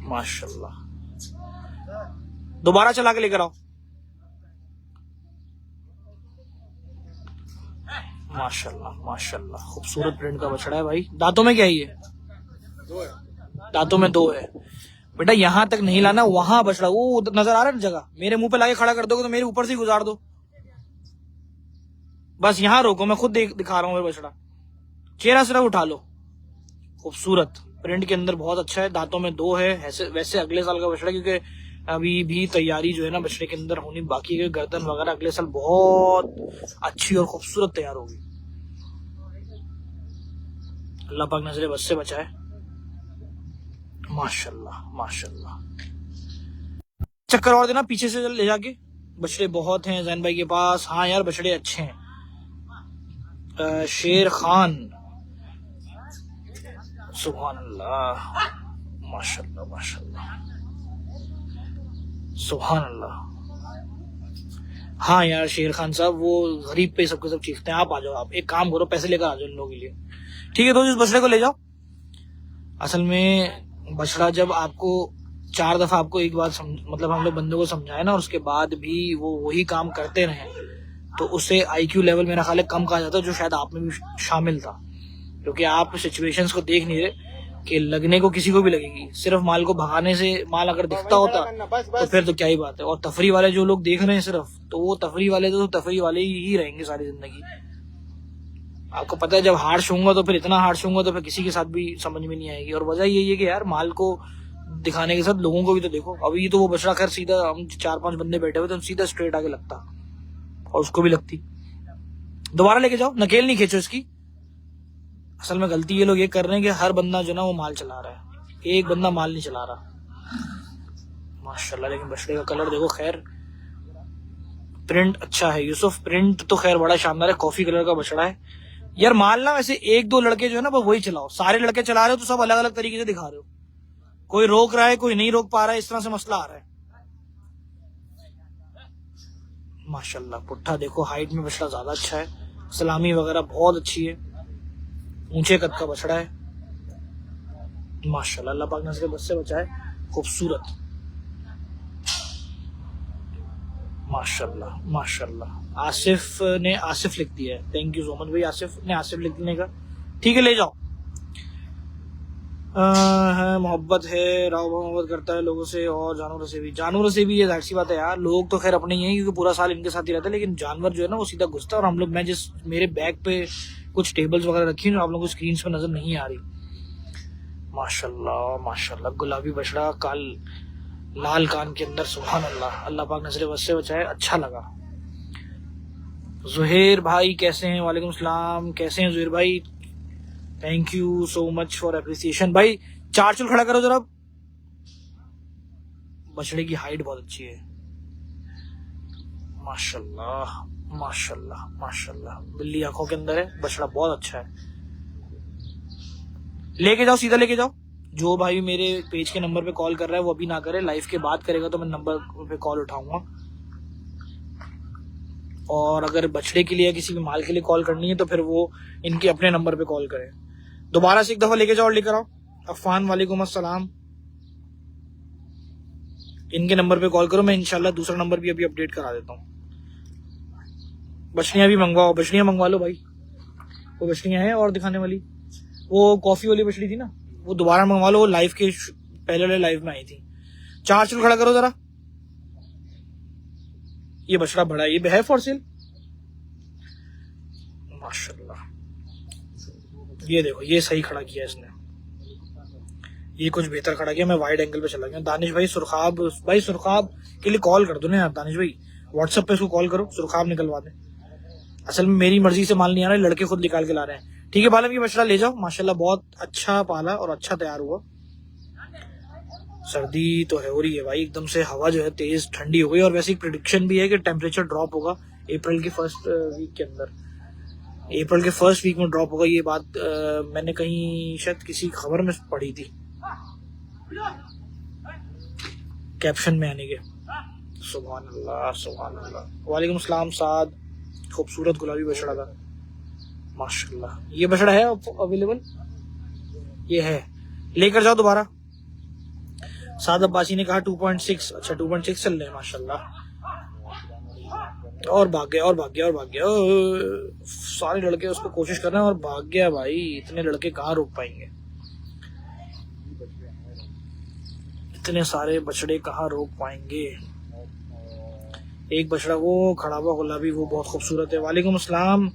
माशाल्लाह, दोबारा चला के लेकर आओ। माशाल्लाह माशाल्लाह, खूबसूरत प्रिंट का बछड़ा है भाई। दांतों में क्या ही है? दांतों में 2 है बेटा। यहां तक नहीं लाना, वहां बछड़ा वो नजर आ रहा है जगह, मेरे मुंह पे लाके खड़ा कर दोगे तो मेरे ऊपर से गुजार दो। बस यहां रोको, मैं खुद दिखा रहा हूँ बछड़ा। चेहरा सिर्फ उठा लो। खूबसूरत प्रिंट के अंदर बहुत अच्छा है। दांतों में 2 है। वैसे अगले साल का बछड़ा, क्योंकि अभी भी तैयारी जो है ना बछड़े के अंदर होनी बाकी है। गर्दन वगैरह अगले साल बहुत अच्छी और खूबसूरत तैयार होगी। अल्लाह पाक नजरे बस से बचाए। माशाल्लाह माशाल्लाह, चक्कर और देना पीछे से ले जाके। बछड़े बहुत हैं जैन भाई के पास। हाँ यार बछड़े अच्छे हैं। शेर खान, सुभान अल्लाह, माशाल्लाह माशाल्लाह, सुभान अल्लाह। हाँ यार शेर खान साहब, वो गरीब पे सबके सब चीखते हैं। आप आ जाओ, आप एक काम करो, पैसे लेकर आ जाओ इन लोगों के लिए। ठीक है, तो इस बछड़े को ले जाओ। असल में बछड़ा जब आपको 4 दफा आपको एक बात मतलब हम लोग बंदे को समझाए ना, और उसके बाद भी वो वही काम करते रहे, तो उससे आईक्यू लेवल मेरा ख्याल है कम कहा जाता है, जो शायद आप में भी शामिल था। क्योंकि आप सिचुएशंस को देख नहीं रहे कि लगने को किसी को भी लगेगी। सिर्फ माल को भगाने से माल अगर दिखता होता तो फिर तो क्या ही बात है। और तफरी वाले जो लोग देख रहे हैं सिर्फ, तो वो तफरी वाले ही रहेंगे सारी जिंदगी। आपको पता है जब हार्श होऊंगा तो फिर इतना हार्श होऊंगा तो फिर किसी के साथ भी समझ में नहीं आएगी। और वजह यही है कि यार माल को दिखाने के साथ लोगों को भी तो देखो। अभी तो वो बछड़ा खैर सीधा, हम 4-5 बंदे बैठे हुए थे, सीधा स्ट्रेट आके लगता और उसको भी लगती। दोबारा लेके जाओ, नकेल नहीं खींचो इसकी। असल में गलती ये लोग ये कर रहे हैं कि हर बंदा जो ना वो माल चला रहा है, एक बंदा माल नहीं चला रहा। माशाल्लाह, लेकिन बछड़े का कलर देखो। खैर प्रिंट अच्छा है यूसुफ, प्रिंट तो खैर बड़ा शानदार है। कॉफी कलर का बछड़ा है यार। माल ना वैसे 1-2 लड़के जो है ना वही चलाओ। सारे लड़के चला रहे हो तो सब अलग अलग तरीके से दिखा रहे हो। कोई रोक रहा है, कोई नहीं रोक पा रहा है, इस तरह से मसला आ रहा है। माशाल्लाह, पुट्ठा देखो, हाइट में बछड़ा ज्यादा अच्छा है। सलामी वगैरह बहुत अच्छी है। ऊंचे कद का बछड़ा है। माशाल्लाह, अल्लाह पाक नजरे बस से बचाए। खूबसूरत, माशाल्लाह माशाल्लाह। आसिफ लिख दिया है। थैंक यू सो मच भाई, आसिफ लिख देने का। ठीक है, ले जाओ। मोहब्बत है, राव मोहब्बत करता है लोगों से और जानवरों से भी ये जाहिर सी बात है यार। लोग तो खैर अपने ही हैं क्योंकि पूरा साल इनके साथ ही रहता है, लेकिन जानवर जो है ना वो सीधा घुसता है। और हम लोग, मेरे बैग पे कुछ टेबल्स वगैरह रखी है जो आप लोगों को स्क्रीन पे नजर नहीं आ रही। माशाल्लाह माशाल्लाह, गुलाबी बछड़ा लाल कान के अंदर, सुभान अल्लाह। अल्लाह पाक नजरे बस से बचाए। अच्छा लगा। जुहेर भाई कैसे हैं? वालेकुम सलाम, कैसे हैं जुहेर भाई? Thank you so much for appreciation. भाई 4 चुल खड़ा करो जरा। बछड़े की हाइट बहुत अच्छी है। माशाल्लाह माशाल्लाह माशाल्लाह, बिल्ली आंखों के अंदर है। बछड़ा बहुत अच्छा है। लेके जाओ, सीधा लेके जाओ। जो भाई मेरे पेज के नंबर पे कॉल कर रहा है वो अभी ना करे, लाइव के बाद करेगा तो मैं नंबर पे कॉल उठाऊंगा। और अगर बछड़े के लिए या किसी भी माल के लिए कॉल करनी है तो फिर वो इनके अपने नंबर पे कॉल करे। दोबारा से एक दफा लेके जाओ और लेकर आओ। अफान वालेकुम अस्सलाम, इनके नंबर पे कॉल करो, मैं इंशाल्लाह दूसरा नंबर भी अभी अपडेट करा देता हूँ। बछड़ियां भी मंगवाओ, बछड़ियां मंगवा लो भाई, वो बछड़ियां हैं और दिखाने वाली, वो कॉफी वाली बछड़ी थी ना, वो दोबारा मंगवा लो, वो लाइव के पहले वाले लाइव में आई थी। 4 चुल खड़ा करो जरा। ये बछड़ा बड़ा, ये है फॉर सेल माशाल्लाह। ये देखो, ये सही खड़ा किया इसने, ये कुछ बेहतर खड़ा किया। मैं वाइड एंगल पे चला गया। दानिश भाई सुरखाब, भाई सुरखाब के लिए कॉल कर दो ना यार दानिश भाई, व्हाट्सएप पे उसको कॉल करो, सुरखाब निकलवा दे। असल में मेरी मर्जी से माल नहीं आ रहा है, लड़के खुद निकाल के ला रहे हैं। ठीक है बालम, ये बछड़ा ले जाओ, माशाल्लाह बहुत अच्छा पाला और अच्छा तैयार हुआ। सर्दी तो है हो रही है भाई, एकदम से हवा जो है तेज ठंडी हो गई, और वैसे प्रिडिक्शन भी है कि टेम्परेचर ड्रॉप होगा अप्रैल के फर्स्ट वीक के अंदर, अप्रैल के फर्स्ट वीक में ड्रॉप होगा। ये बात मैंने कहीं शायद किसी खबर में पढ़ी थी, कैप्शन में आने के। सुभान अल्लाह सुभान अल्लाह। वालेकुम सलाम साद, खूबसूरत गुलाबी बछड़ा था माशाल्लाह। ये बछड़ा है अवेलेबल, ये है, लेकर जाओ दोबारा। साद अब्बासी ने कहा 2.6, अच्छा 2.6 चल रहे हैं माशाल्लाह। और भाग गया और भाग गया और भाग गया, सारे लड़के उसको कोशिश कर रहे हैं और भाग गया भाई, इतने लड़के कहाँ रोक पाएंगे, इतने सारे बछड़े कहाँ रोक पाएंगे। एक बछड़ा वो खड़ा हुआ गुलाबी, वो बहुत खूबसूरत है। वालेकुम अस्सलाम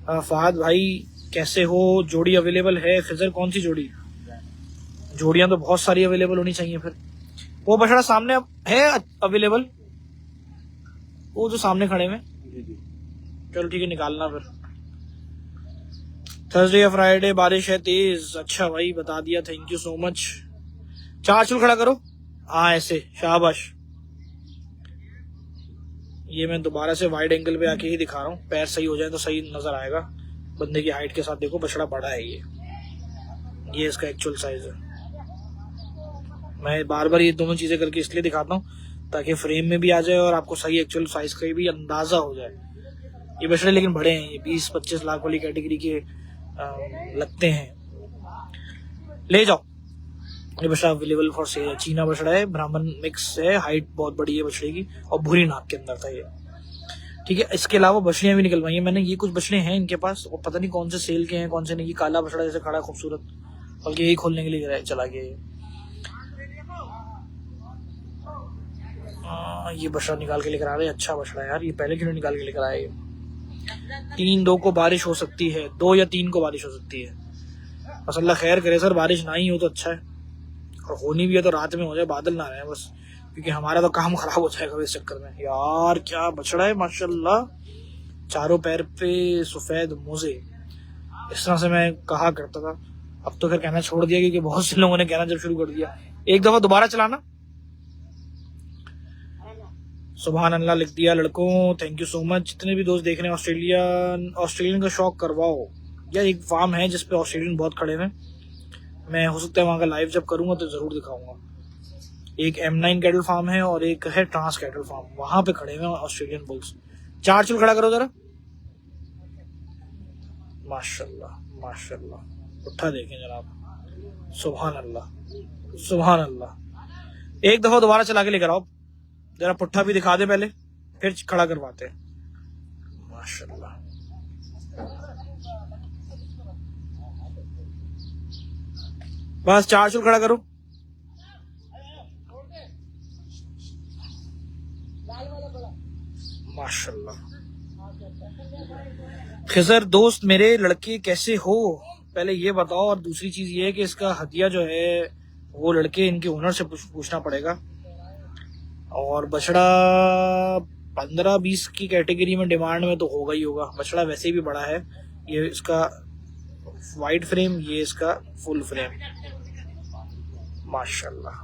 फहद भाई, कैसे हो? जोड़ी अवेलेबल है खिजर? कौन सी जोड़ी? जोड़ियां तो बहुत सारी अवेलेबल होनी चाहिए। फिर वो बछड़ा सामने है अवेलेबल, वो जो सामने खड़े में, चलो ठीक है निकालना। फिर थर्सडे या फ्राइडे बारिश है तेज, अच्छा भाई बता दिया, थैंक यू सो मच। 4 चुल खड़ा करो, हाँ ऐसे, शाबाश। ये मैं दोबारा से वाइड एंगल पे आके ही दिखा रहा हूँ, पैर सही हो जाए तो सही नजर आएगा बंदे की हाइट के साथ। देखो बछड़ा बड़ा है, ये इसका एक्चुअल साइज है। मैं बार बार ये दोनों चीजें करके इसलिए दिखाता हूँ ताकि फ्रेम में भी आ जाए और आपको सही एक्चुअल साइज का भी अंदाजा हो जाए। ये बछड़े लेकिन बड़े हैं, ये 20-25 लाख वाली कैटेगरी के लगते हैं। ले जाओ, ये बछड़ा अवेलेबल फॉर सेल है। चीना बछड़ा है, ब्राह्मण मिक्स है, हाइट बहुत बड़ी है बछड़े की और भूरी नाक के अंदर था ये। ठीक है, इसके अलावा बछड़ियां भी निकलवाई है मैंने, ये कुछ बछड़े हैं इनके पास और पता नहीं कौन से सेल के हैं कौन से नहीं। ये काला बछड़ा जैसे खड़ा खूबसूरत, बल्कि यही खोलने के लिए चला गया ये बछड़ा निकाल के लेकर आ रहे हैं। अच्छा बछड़ा है यार, ये पहले क्यों निकाल के लेकर आए? 3-2 को बारिश हो सकती है, 2 या 3 को बारिश हो सकती है। बस अल्लाह खैर करे सर, बारिश ना ही हो तो अच्छा है, और होनी भी है तो रात में हो जाए, बादल ना रहे बस, क्योंकि हमारा तो काम खराब हो जाएगा इस चक्कर में। यार क्या बछड़ा है माशाल्लाह, चारों पैर पे सफेद मोजे। इस तरह से मैं कहा करता था, अब तो खैर कहना छोड़ दिया क्योंकि बहुत से लोगों ने कहना जब शुरू कर दिया। एक दफा दोबारा चलाना। सुभान अल्लाह लिख दिया लड़कों, थैंक यू सो मच। जितने भी दोस्त देख रहे हैं ऑस्ट्रेलियन का शौक करवाओ यार। एक फार्म है जिसपे ऑस्ट्रेलियन बहुत खड़े हैं, मैं हो सकता है वहां का लाइव जब करूंगा तो जरूर दिखाऊंगा। एक M9 कैटल फार्म है और एक है ट्रांस कैटल फार्म, वहां पे खड़े हैं ऑस्ट्रेलियन बुल्स। 4 चुल खड़ा करो जरा, माशाल्लाह माशाल्लाह। उठा देखें जनाब, सुभान अल्लाह सुभान अल्लाह। एक दफा दोबारा चला के लेकर आओ, जरा पुट्ठा भी दिखा दे पहले, फिर खड़ा करवाते हैं। माशाल्लाह, बस 4 चुल खड़ा करो। माशाल्लाह। खिजर दोस्त मेरे लड़के कैसे हो, पहले ये बताओ। और दूसरी चीज ये है कि इसका हदिया जो है वो लड़के इनके ओनर से पूछना पड़ेगा। और बछड़ा 15-20 की कैटेगरी में डिमांड में तो होगा ही होगा। बछड़ा वैसे भी बड़ा है, ये इसका वाइड फ्रेम, ये इसका फुल फ्रेम, माशाल्लाह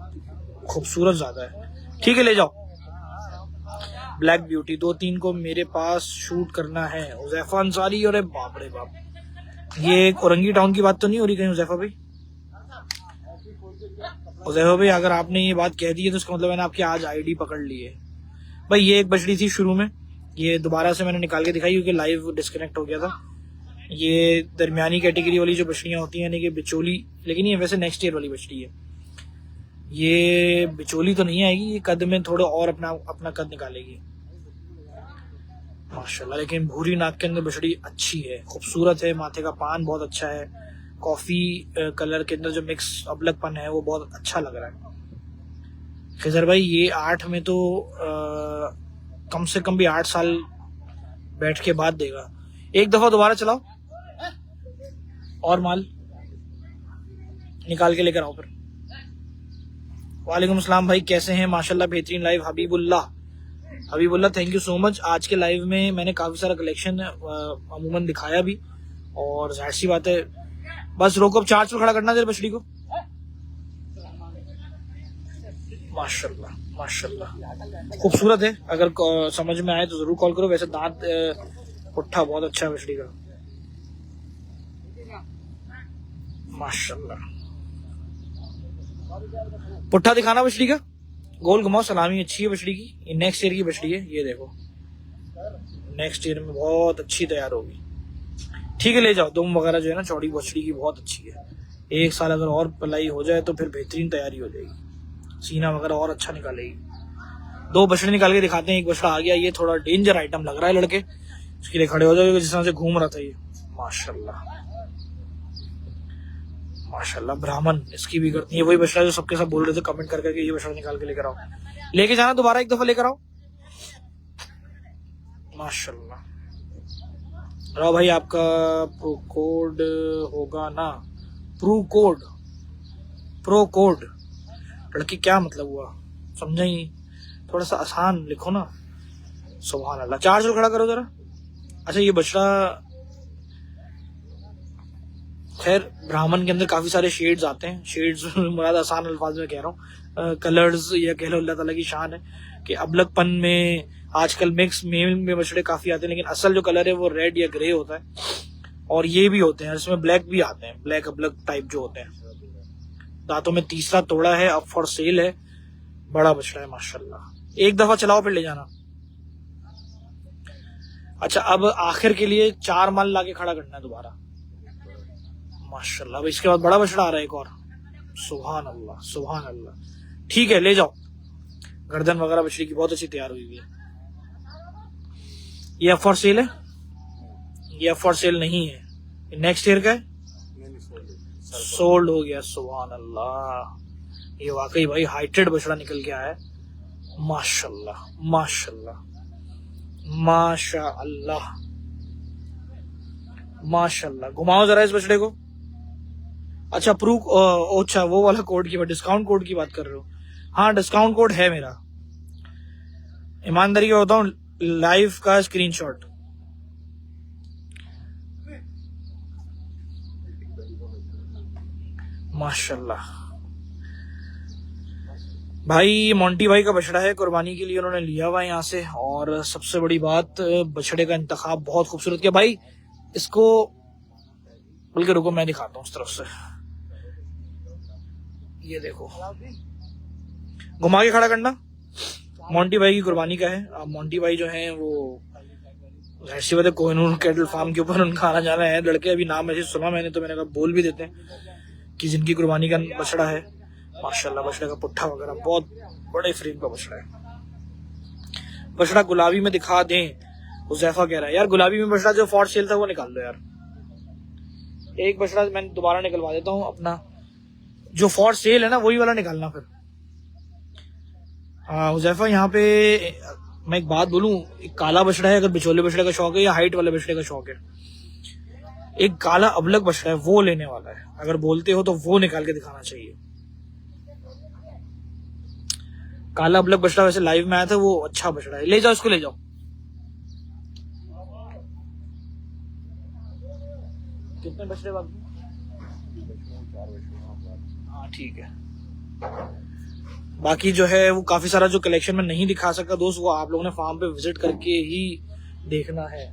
खूबसूरत ज्यादा है। ठीक है ले जाओ। ब्लैक ब्यूटी 2-3 को मेरे पास शूट करना है। उजैफा अंसारी, अरे बाप रे बाप, ये एक औरंगी टाउन की बात तो नहीं हो रही कहीं उजैफा भाई? उजैफा भाई अगर आपने ये बात कह दी है तो इसका मतलब मैंने आपकी आज आईडी पकड़ ली है भाई। ये एक बछड़ी थी शुरू में, ये दोबारा से मैंने निकाल के दिखाई क्योंकि लाइव डिस्कनेक्ट हो गया था। ये दरमियानी कैटेगरी वाली जो बछड़ियां होती हैं यानी कि बिचौली, लेकिन ये वैसे नेक्स्ट ईयर वाली बछड़ी है। ये बिचौली तो नहीं आएगी, ये कद में थोड़ा और अपना कद निकालेगी माशाल्लाह। लेकिन भूरी नाक के अंदर बछड़ी अच्छी है, खूबसूरत है, माथे का पान बहुत अच्छा है, कॉफी कलर के अंदर जो मिक्स अबलगपन है वो बहुत अच्छा लग रहा है। खिजर भाई ये 8 में तो कम से कम भी 8 साल बैठ के बाद देगा। एक दफा दोबारा चलाओ और माल निकाल के लेकर आओ फिर। वालेकुम अस्सलाम भाई, कैसे हैं? माशाल्लाह बेहतरीन live. Habibullah thank you so much. आज के लाइव में मैंने काफी सारा कलेक्शन अमूमन दिखाया भी, और जाहिर सी बात है बस रोको, अब चार्ज पर खड़ा करना तेरे बछड़ी को। माशाल्लाह माशाल्लाह खूबसूरत है, अगर समझ में आए तो जरूर कॉल करो। वैसे दांत पुट्ठा बहुत अच्छा है बछड़ी का माशाल्लाह। पुट्ठा दिखाना बछड़ी का, गोल घुमाओ, सलामी अच्छी है बछड़ी की। ये नेक्स्ट ईयर की बछड़ी है, ये देखो नेक्स्ट ईयर में बहुत अच्छी तैयार होगी। ठीक है ले जाओ, दुम वगैरह जो है ना चौड़ी बछड़ी की बहुत अच्छी है। 1 साल अगर और पलाई हो जाए तो फिर बेहतरीन तैयारी हो जाएगी, सीना वगैरह और अच्छा निकालेगी। 2 बछड़े निकाल के दिखाते हैं। एक बछड़ा आ गया, ये थोड़ा डेंजर आइटम लग रहा है लड़के, इसके लिए खड़े हो जाओ जिस तरह से घूम रहा था ये। माशाल्लाह माशाल्लाह ब्राह्मण इसकी भी करती है। वही बछड़ा जो सबके सब बोल रहे थे कमेंट करके ये बछड़ा निकाल के लेकर आओ, लेके जाना दोबारा एक दफा लेकर आओ। माशाल्लाह राव भाई आपका प्रो कोड होगा ना? प्रो कोड लड़की क्या मतलब हुआ समझा ही, थोड़ा सा आसान लिखो ना। सुभान अल्लाह। चार्ज खड़ा करो जरा। अच्छा ये बछड़ा, खैर ब्राह्मण के अंदर काफी सारे शेड्स आते हैं, शेड्स मुराद आसान अल्फाज में कह रहा हूँ, कलर्स या कह लो अल्लाह ताला की शान है कि अबलगपन में आजकल मिक्स मेल में बछड़े काफी आते हैं, लेकिन असल जो कलर है वो रेड या ग्रे होता है। और ये भी होते हैं, इसमें ब्लैक भी आते हैं, ब्लैक अबलग टाइप जो होते हैं। दांतों में तीसरा तोड़ा है, अब फॉर सेल है, बड़ा बछड़ा है माशाल्लाह। एक दफा चलाओ फिर ले जाना। अच्छा अब आखिर के लिए 4 माल लाके खड़ा करना है दोबारा माशाल्लाह। अब इसके बाद बड़ा बछड़ा आ रहा है एक और। सुभान अल्लाह सुभान अल्लाह। ठीक है ले जाओ। गर्दन वगैरह बछड़ी की बहुत अच्छी तैयार हुई है। ये फॉर सेल है? ये फॉर सेल नहीं है, नेक्स्ट ईयर का है, सोल्ड हो गया। सुभान अल्लाह, ये वाकई भाई हाइटेड बछड़ा निकल के आया है माशाल्लाह माशाल्लाह माशाल्लाह माशाल्लाह। घुमाओ जरा इस बछड़े को। अच्छा प्रूफ, अच्छा वो वाला कोड की बात, डिस्काउंट कोड की बात कर रहे हो? हाँ डिस्काउंट कोड है मेरा, ईमानदारी का बताऊं, लाइव का स्क्रीनशॉट। माशाल्लाह भाई मोंटी भाई का बछड़ा है, कुर्बानी के लिए उन्होंने लिया हुआ यहाँ से। और सबसे बड़ी बात, बछड़े का इंतखाब बहुत खूबसूरत किया भाई। इसको बल्कि रुको मैं दिखाता हूँ उस तरफ से, ये देखो घुमा के खड़ा करना। मोंटी भाई की कुर्बानी का है। अब मोंटी भाई जो है वो ऐसी बात है कोहिनूर कैटल फार्म के ऊपर उनका आना जाना है। लड़के अभी नाम ऐसे सुना मैंने तो मैंने कहा बोल भी देते हैं कि जिनकी कुर्बानी का बछड़ा है माशाल्लाह। बछड़े का पुट्ठा वगैरह बहुत बड़े फ्रेम का बछड़ा है। बछड़ा गुलाबी में दिखा दें, हुजैफा कह रहा है। यार गुलाबी में बछड़ा जो फॉर सेल था वो निकाल दो यार। एक बछड़ा मैंने दोबारा निकलवा देता हूँ, अपना जो फॉर सेल है ना वही वाला निकालना फिर। हुजैफा यहाँ पे मैं एक बात बोलूं, एक काला बछड़ा है, अगर बिचौले बछड़े का शौक है या हाइट वाले बछड़े का शौक है, एक काला अबलग बछड़ा है वो लेने वाला है। अगर बोलते हो तो वो निकाल के दिखाना चाहिए। काला अबलग बछड़ा वैसे लाइव में आया था, वो अच्छा बछड़ा है। ले जाओ इसको ले जाओ। कितने बछड़े बाकी? हाँ ठीक है। बाकी जो है वो काफी सारा जो कलेक्शन में नहीं दिखा सकता दोस्त, वो आप लोगों ने फार्म पे विजिट करके ही देखना है।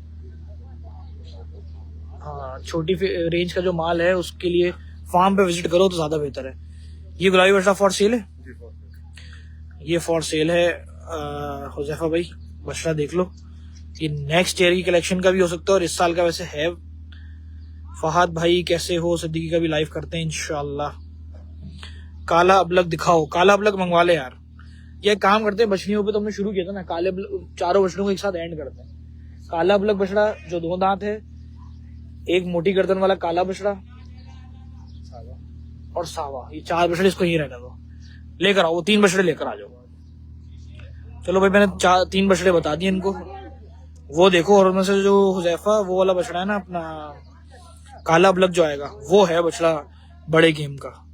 हाँ छोटी रेंज का जो माल है उसके लिए फार्म पे विजिट करो तो ज्यादा बेहतर है। ये गुलाबी बछड़ा फॉर सेल है, ये फॉर सेल है। हुजैफा भाई बछड़ा देख लो, ये नेक्स्ट ईयर की कलेक्शन का भी हो सकता है और इस साल का वैसे है। फहद भाई कैसे हो, सिद्दीकी का भी लाइव करते हैं इंशाल्लाह। काला अबलग दिखाओ, काला अबलग मंगवा ले यार। ये काम करते हैं बछड़ियों पे, तो हमने शुरू किया था ना, काले चारों बछड़ों को एक साथ एंड करते हैं। काला अबलग बछड़ा जो 2 दांत है, एक मोटी गर्दन वाला काला बछड़ा और सावा, ये 4 बछड़े इसको यही रहने दो। लेकर आओ, वो 3 बछड़े लेकर आ जाओ। चलो भाई मैंने 3 बछड़े बता दिए इनको, वो देखो। और उनमें से जो हुजैफा वो वाला बछड़ा है ना अपना काला अबलग जो आएगा, वो है बछड़ा बड़े गेम का,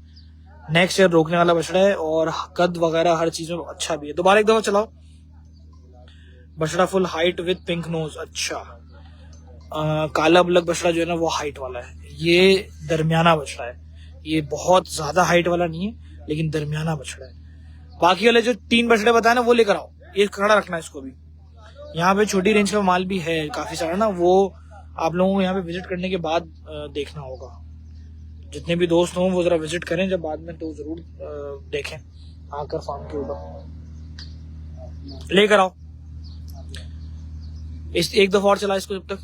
नेक्स्ट ईयर रोकने वाला बछड़ा है और कद वगैरह हर चीज में अच्छा भी है। दोबारा एक दफा चलाओ। बछड़ा full height with pink nose, अच्छा। काला अबलग बछड़ा जो है ना वो हाइट वाला है, ये दरमियाना बछड़ा है, ये बहुत ज्यादा हाइट वाला नहीं है लेकिन दरमियाना बछड़ा है। बाकी वाले जो 3 बछड़े बताए ना वो लेकर आओ, ये खड़ा रखना है इसको भी। यहाँ पे छोटी रेंज का माल भी है काफी सारा ना, वो आप लोगों को यहाँ पे विजिट करने के बाद देखना होगा। जितने भी दोस्त हों वो जरा विजिट करें जब बाद में, तो जरूर देखें आकर फार्म के ऊपर। लेकर आओ, इस एक दफा और चला इसको जब तक।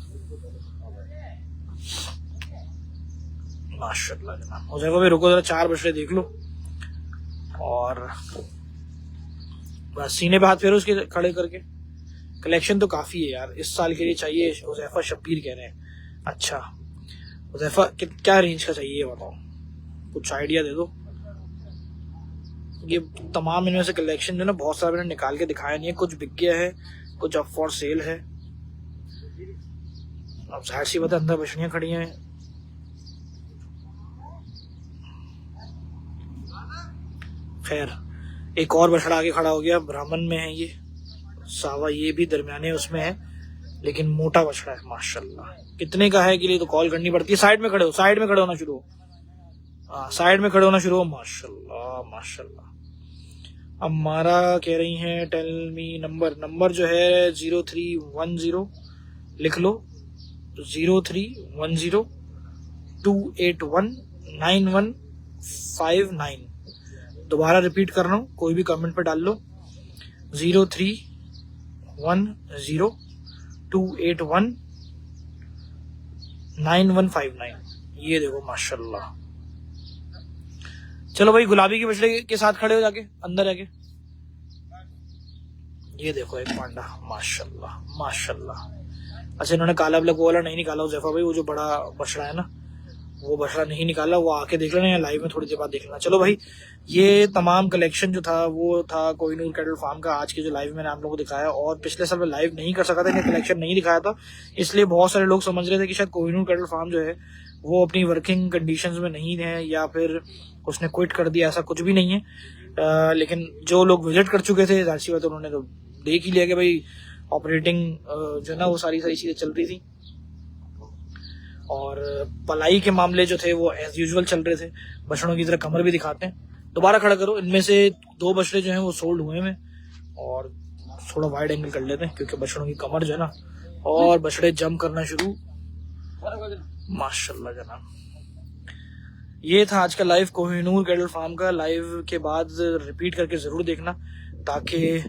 माशाल्लाह जनाब। हुजैफा भी रुको जरा, 4 बछड़े देख लो और बस सीने पे हाथ फेरो उसके खड़े करके। कलेक्शन तो काफी है यार, इस साल के लिए चाहिए। हुजैफा शब्बीर कह रहे हैं। अच्छा हुजैफा क्या रेंज का चाहिए बताओ, कुछ आइडिया दे दो। ये तमाम इनमें से कलेक्शन जो ना बहुत सारा मैंने निकाल के दिखाया नहीं है, कुछ बिक गया है, कुछ अब फॉर सेल है। अब जाहिर सी बात है अंदर बछड़ियां खड़ी हैं। खैर एक और बछड़ा आगे खड़ा हो गया, ब्राह्मण में है ये सावा, ये भी दरमियाने उसमें है लेकिन मोटा बछड़ा है माशाल्लाह। कितने का है के लिए तो कॉल करनी पड़ती है। साइड में खड़े हो, साइड में खड़े होना शुरू हो, साइड में खड़े होना शुरू हो। माशाल्लाह माशाल्लाह। हमारा कह रही हैं टेल मी नंबर जो है 0310 लिख लो, 0310 281 9159। दोबारा रिपीट कर रहा हूँ, कोई भी कमेंट पे डाल लो, 0310 281 9159। ये देखो माशाल्लाह। चलो भाई गुलाबी के बछड़े के साथ खड़े हो जाके अंदर जाके। ये देखो एक पांडा माशाल्लाह माशाल्लाह। अच्छा इन्होंने काला ब्लैक वाला नहीं निकाला हुजैफा भाई, वो जो बड़ा बछड़ा है ना वो बछड़ा नहीं निकाला, वो आके देख लेना या लाइव में थोड़ी देर बाद देख लेना। चलो भाई ये तमाम कलेक्शन जो था वो था कोहिनूर कैटल फार्म का, आज के जो लाइव मैंने आप लोगों को दिखाया। और पिछले साल में लाइव नहीं कर सका था, इन्हें कलेक्शन नहीं दिखाया था, इसलिए बहुत सारे लोग समझ रहे थे कि शायद कोहिनूर कैटल फार्म जो है वो अपनी वर्किंग कंडीशंस में नहीं है या फिर उसने क्विट कर दिया, ऐसा कुछ भी नहीं है। लेकिन जो लोग विजिट कर चुके थे जाहिर सी बात उन्होंने तो देख ही लिया कि भाई ऑपरेटिंग जो है ना वो सारी चीजें चल रही थी और पलाई के मामले जो थे वो एज यूजुअल चल रहे थे। बछड़ों की तरह कमर भी दिखाते हैं, दोबारा खड़ा करो। इनमें से 2 बछड़े जो हैं वो सोल्ड हुए हैं और थोड़ा वाइड एंगल कर लेते हैं क्योंकि बछड़ों की कमर जो है ना, और बछड़े जंप करना शुरू माशाल्लाह जनाब। ये था आज का लाइव कोहिनूर कैटल फार्म का। लाइव के बाद रिपीट करके जरूर देखना ताकि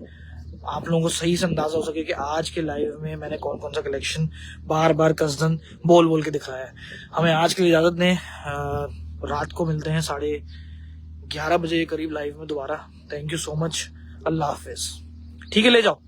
आप लोगों को सही से अंदाजा हो सके कि आज के लाइव में मैंने कौन कौन सा कलेक्शन बार बार कसदन बोल के दिखाया है। हमें आज के लिए इजाजत दें, रात को मिलते हैं 11:30 बजे के करीब लाइव में दोबारा। थैंक यू सो मच, अल्लाह हाफिज। ठीक है ले जाओ।